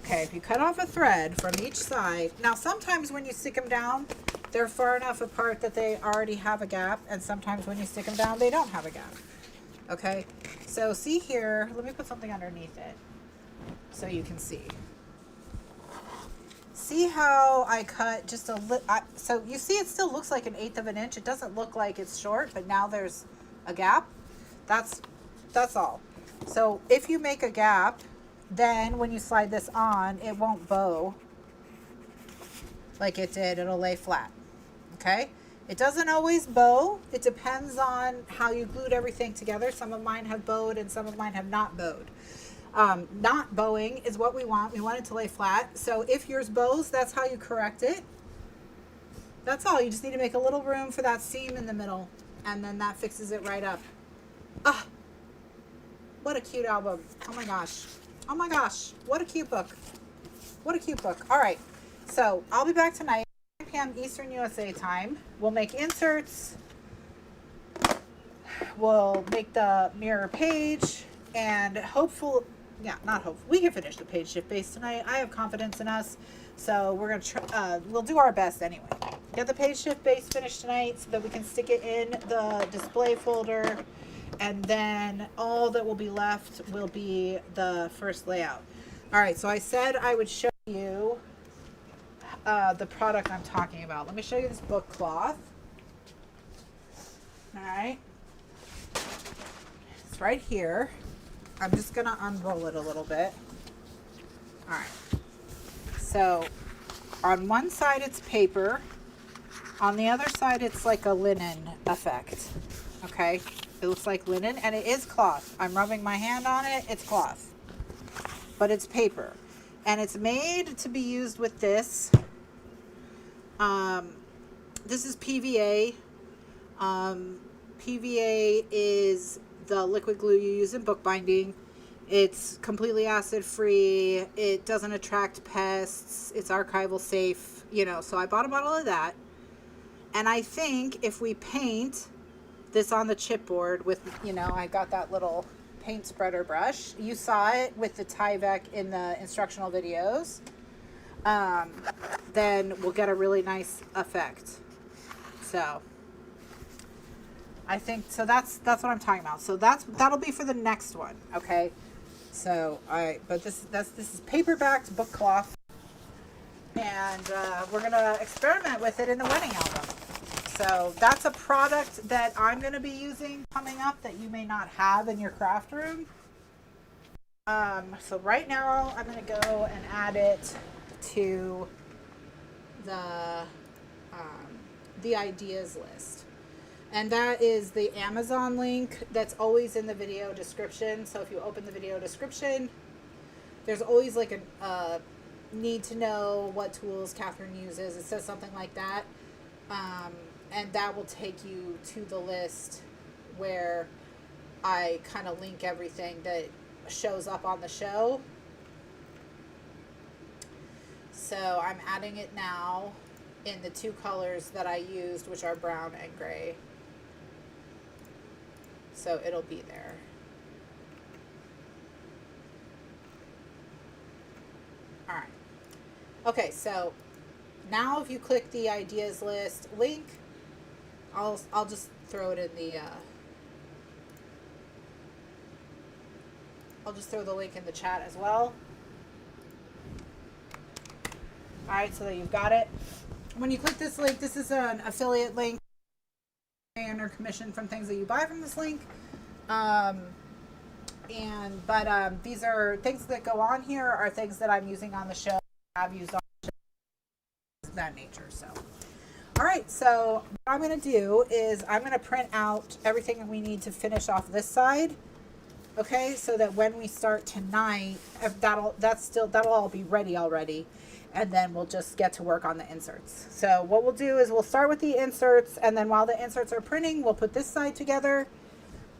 Okay, if you cut off a thread from each side, now sometimes when you stick them down, they're far enough apart that they already have a gap, and sometimes when you stick them down, they don't have a gap. Okay, so see here, let me put something underneath it so you can see. See how I cut just a little, so you see it still looks like 1/8 of an inch. It doesn't look like it's short, but now there's a gap. That's all. So if you make a gap, then when you slide this on, it won't bow like it did. It'll lay flat. Okay? It doesn't always bow. It depends on how you glued everything together. Some of mine have bowed and some of mine have not bowed. Not bowing is what we want. We want it to lay flat. So if yours bows, that's how you correct it. That's all. You just need to make a little room for that seam in the middle, and then that fixes it right up. Ah, what a cute album. Oh my gosh. Oh my gosh. What a cute book. What a cute book. All right. So I'll be back tonight, 9 p.m. Eastern USA time. We'll make inserts. We'll make the mirror page, and hopefully, not hopefully, we can finish the page shift base tonight. I have confidence in us. So we're going to try, we'll do our best anyway. Get the page shift base finished tonight so that we can stick it in the display folder. And then all that will be left will be the first layout. All right, so I said I would show you the product I'm talking about. Let me show you this book cloth. All right. It's right here. I'm just going to unroll it a little bit. All right. So on one side it's paper. On the other side it's like a linen effect. Okay. It looks like linen, and it is cloth. I'm rubbing my hand on it. It's cloth, but it's paper, and it's made to be used with this. This is PVA. PVA is the liquid glue you use in bookbinding. It's completely acid free. It doesn't attract pests. It's archival safe. You know, so I bought a bottle of that, and I think if we paint this on the chipboard with, you know, I got that little paint spreader brush. You saw it with the Tyvek in the instructional videos. Then we'll get a really nice effect. So I think, so that's what I'm talking about. So that'll be for the next one. Okay. So this is paper-backed book cloth, and we're going to experiment with it in the wedding album. So that's a product that I'm going to be using coming up that you may not have in your craft room. So right now I'm going to go and add it to the ideas list. And that is the Amazon link that's always in the video description. So if you open the video description, there's always like a need to know what tools Kathryn uses. It says something like that. And that will take you to the list where I kind of link everything that shows up on the show. So I'm adding it now in the 2 colors that I used, which are brown and gray. So it'll be there. All right. Okay, so now if you click the ideas list link, I'll just throw it in the I'll just throw the link in the chat as well. All right, so that you've got it. When you click this link, this is an affiliate link. And or commission from things that you buy from this link. These are things that go on here are things that I'm using on the show. I've used on the show, that nature. So, all right. So what I'm going to do is I'm going to print out everything that we need to finish off this side. Okay, so that when we start tonight, that'll all be ready already. and then we'll just get to work on the inserts. So what we'll do is we'll start with the inserts, and then while the inserts are printing, we'll put this side together.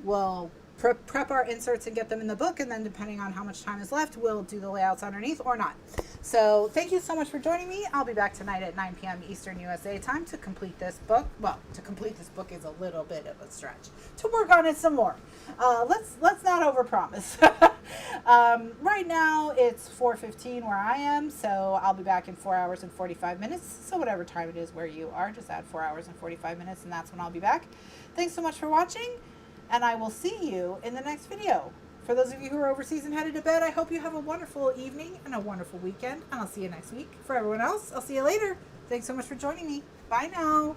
We'll prep our inserts and get them in the book, and then depending on how much time is left, we'll do the layouts underneath or not. So thank you so much for joining me. I'll be back tonight at 9 p.m. Eastern USA time to complete this book. Well, to complete this book is a little bit of a stretch. To work on it some more. Let's not overpromise. Right now it's 4:15 where I am, so I'll be back in 4 hours and 45 minutes. So whatever time it is where you are, just add 4 hours and 45 minutes, and that's when I'll be back. Thanks so much for watching, and I will see you in the next video. For those of you who are overseas and headed to bed, I hope you have a wonderful evening and a wonderful weekend, and I'll see you next week. For everyone else, I'll see you later. Thanks so much for joining me. Bye now.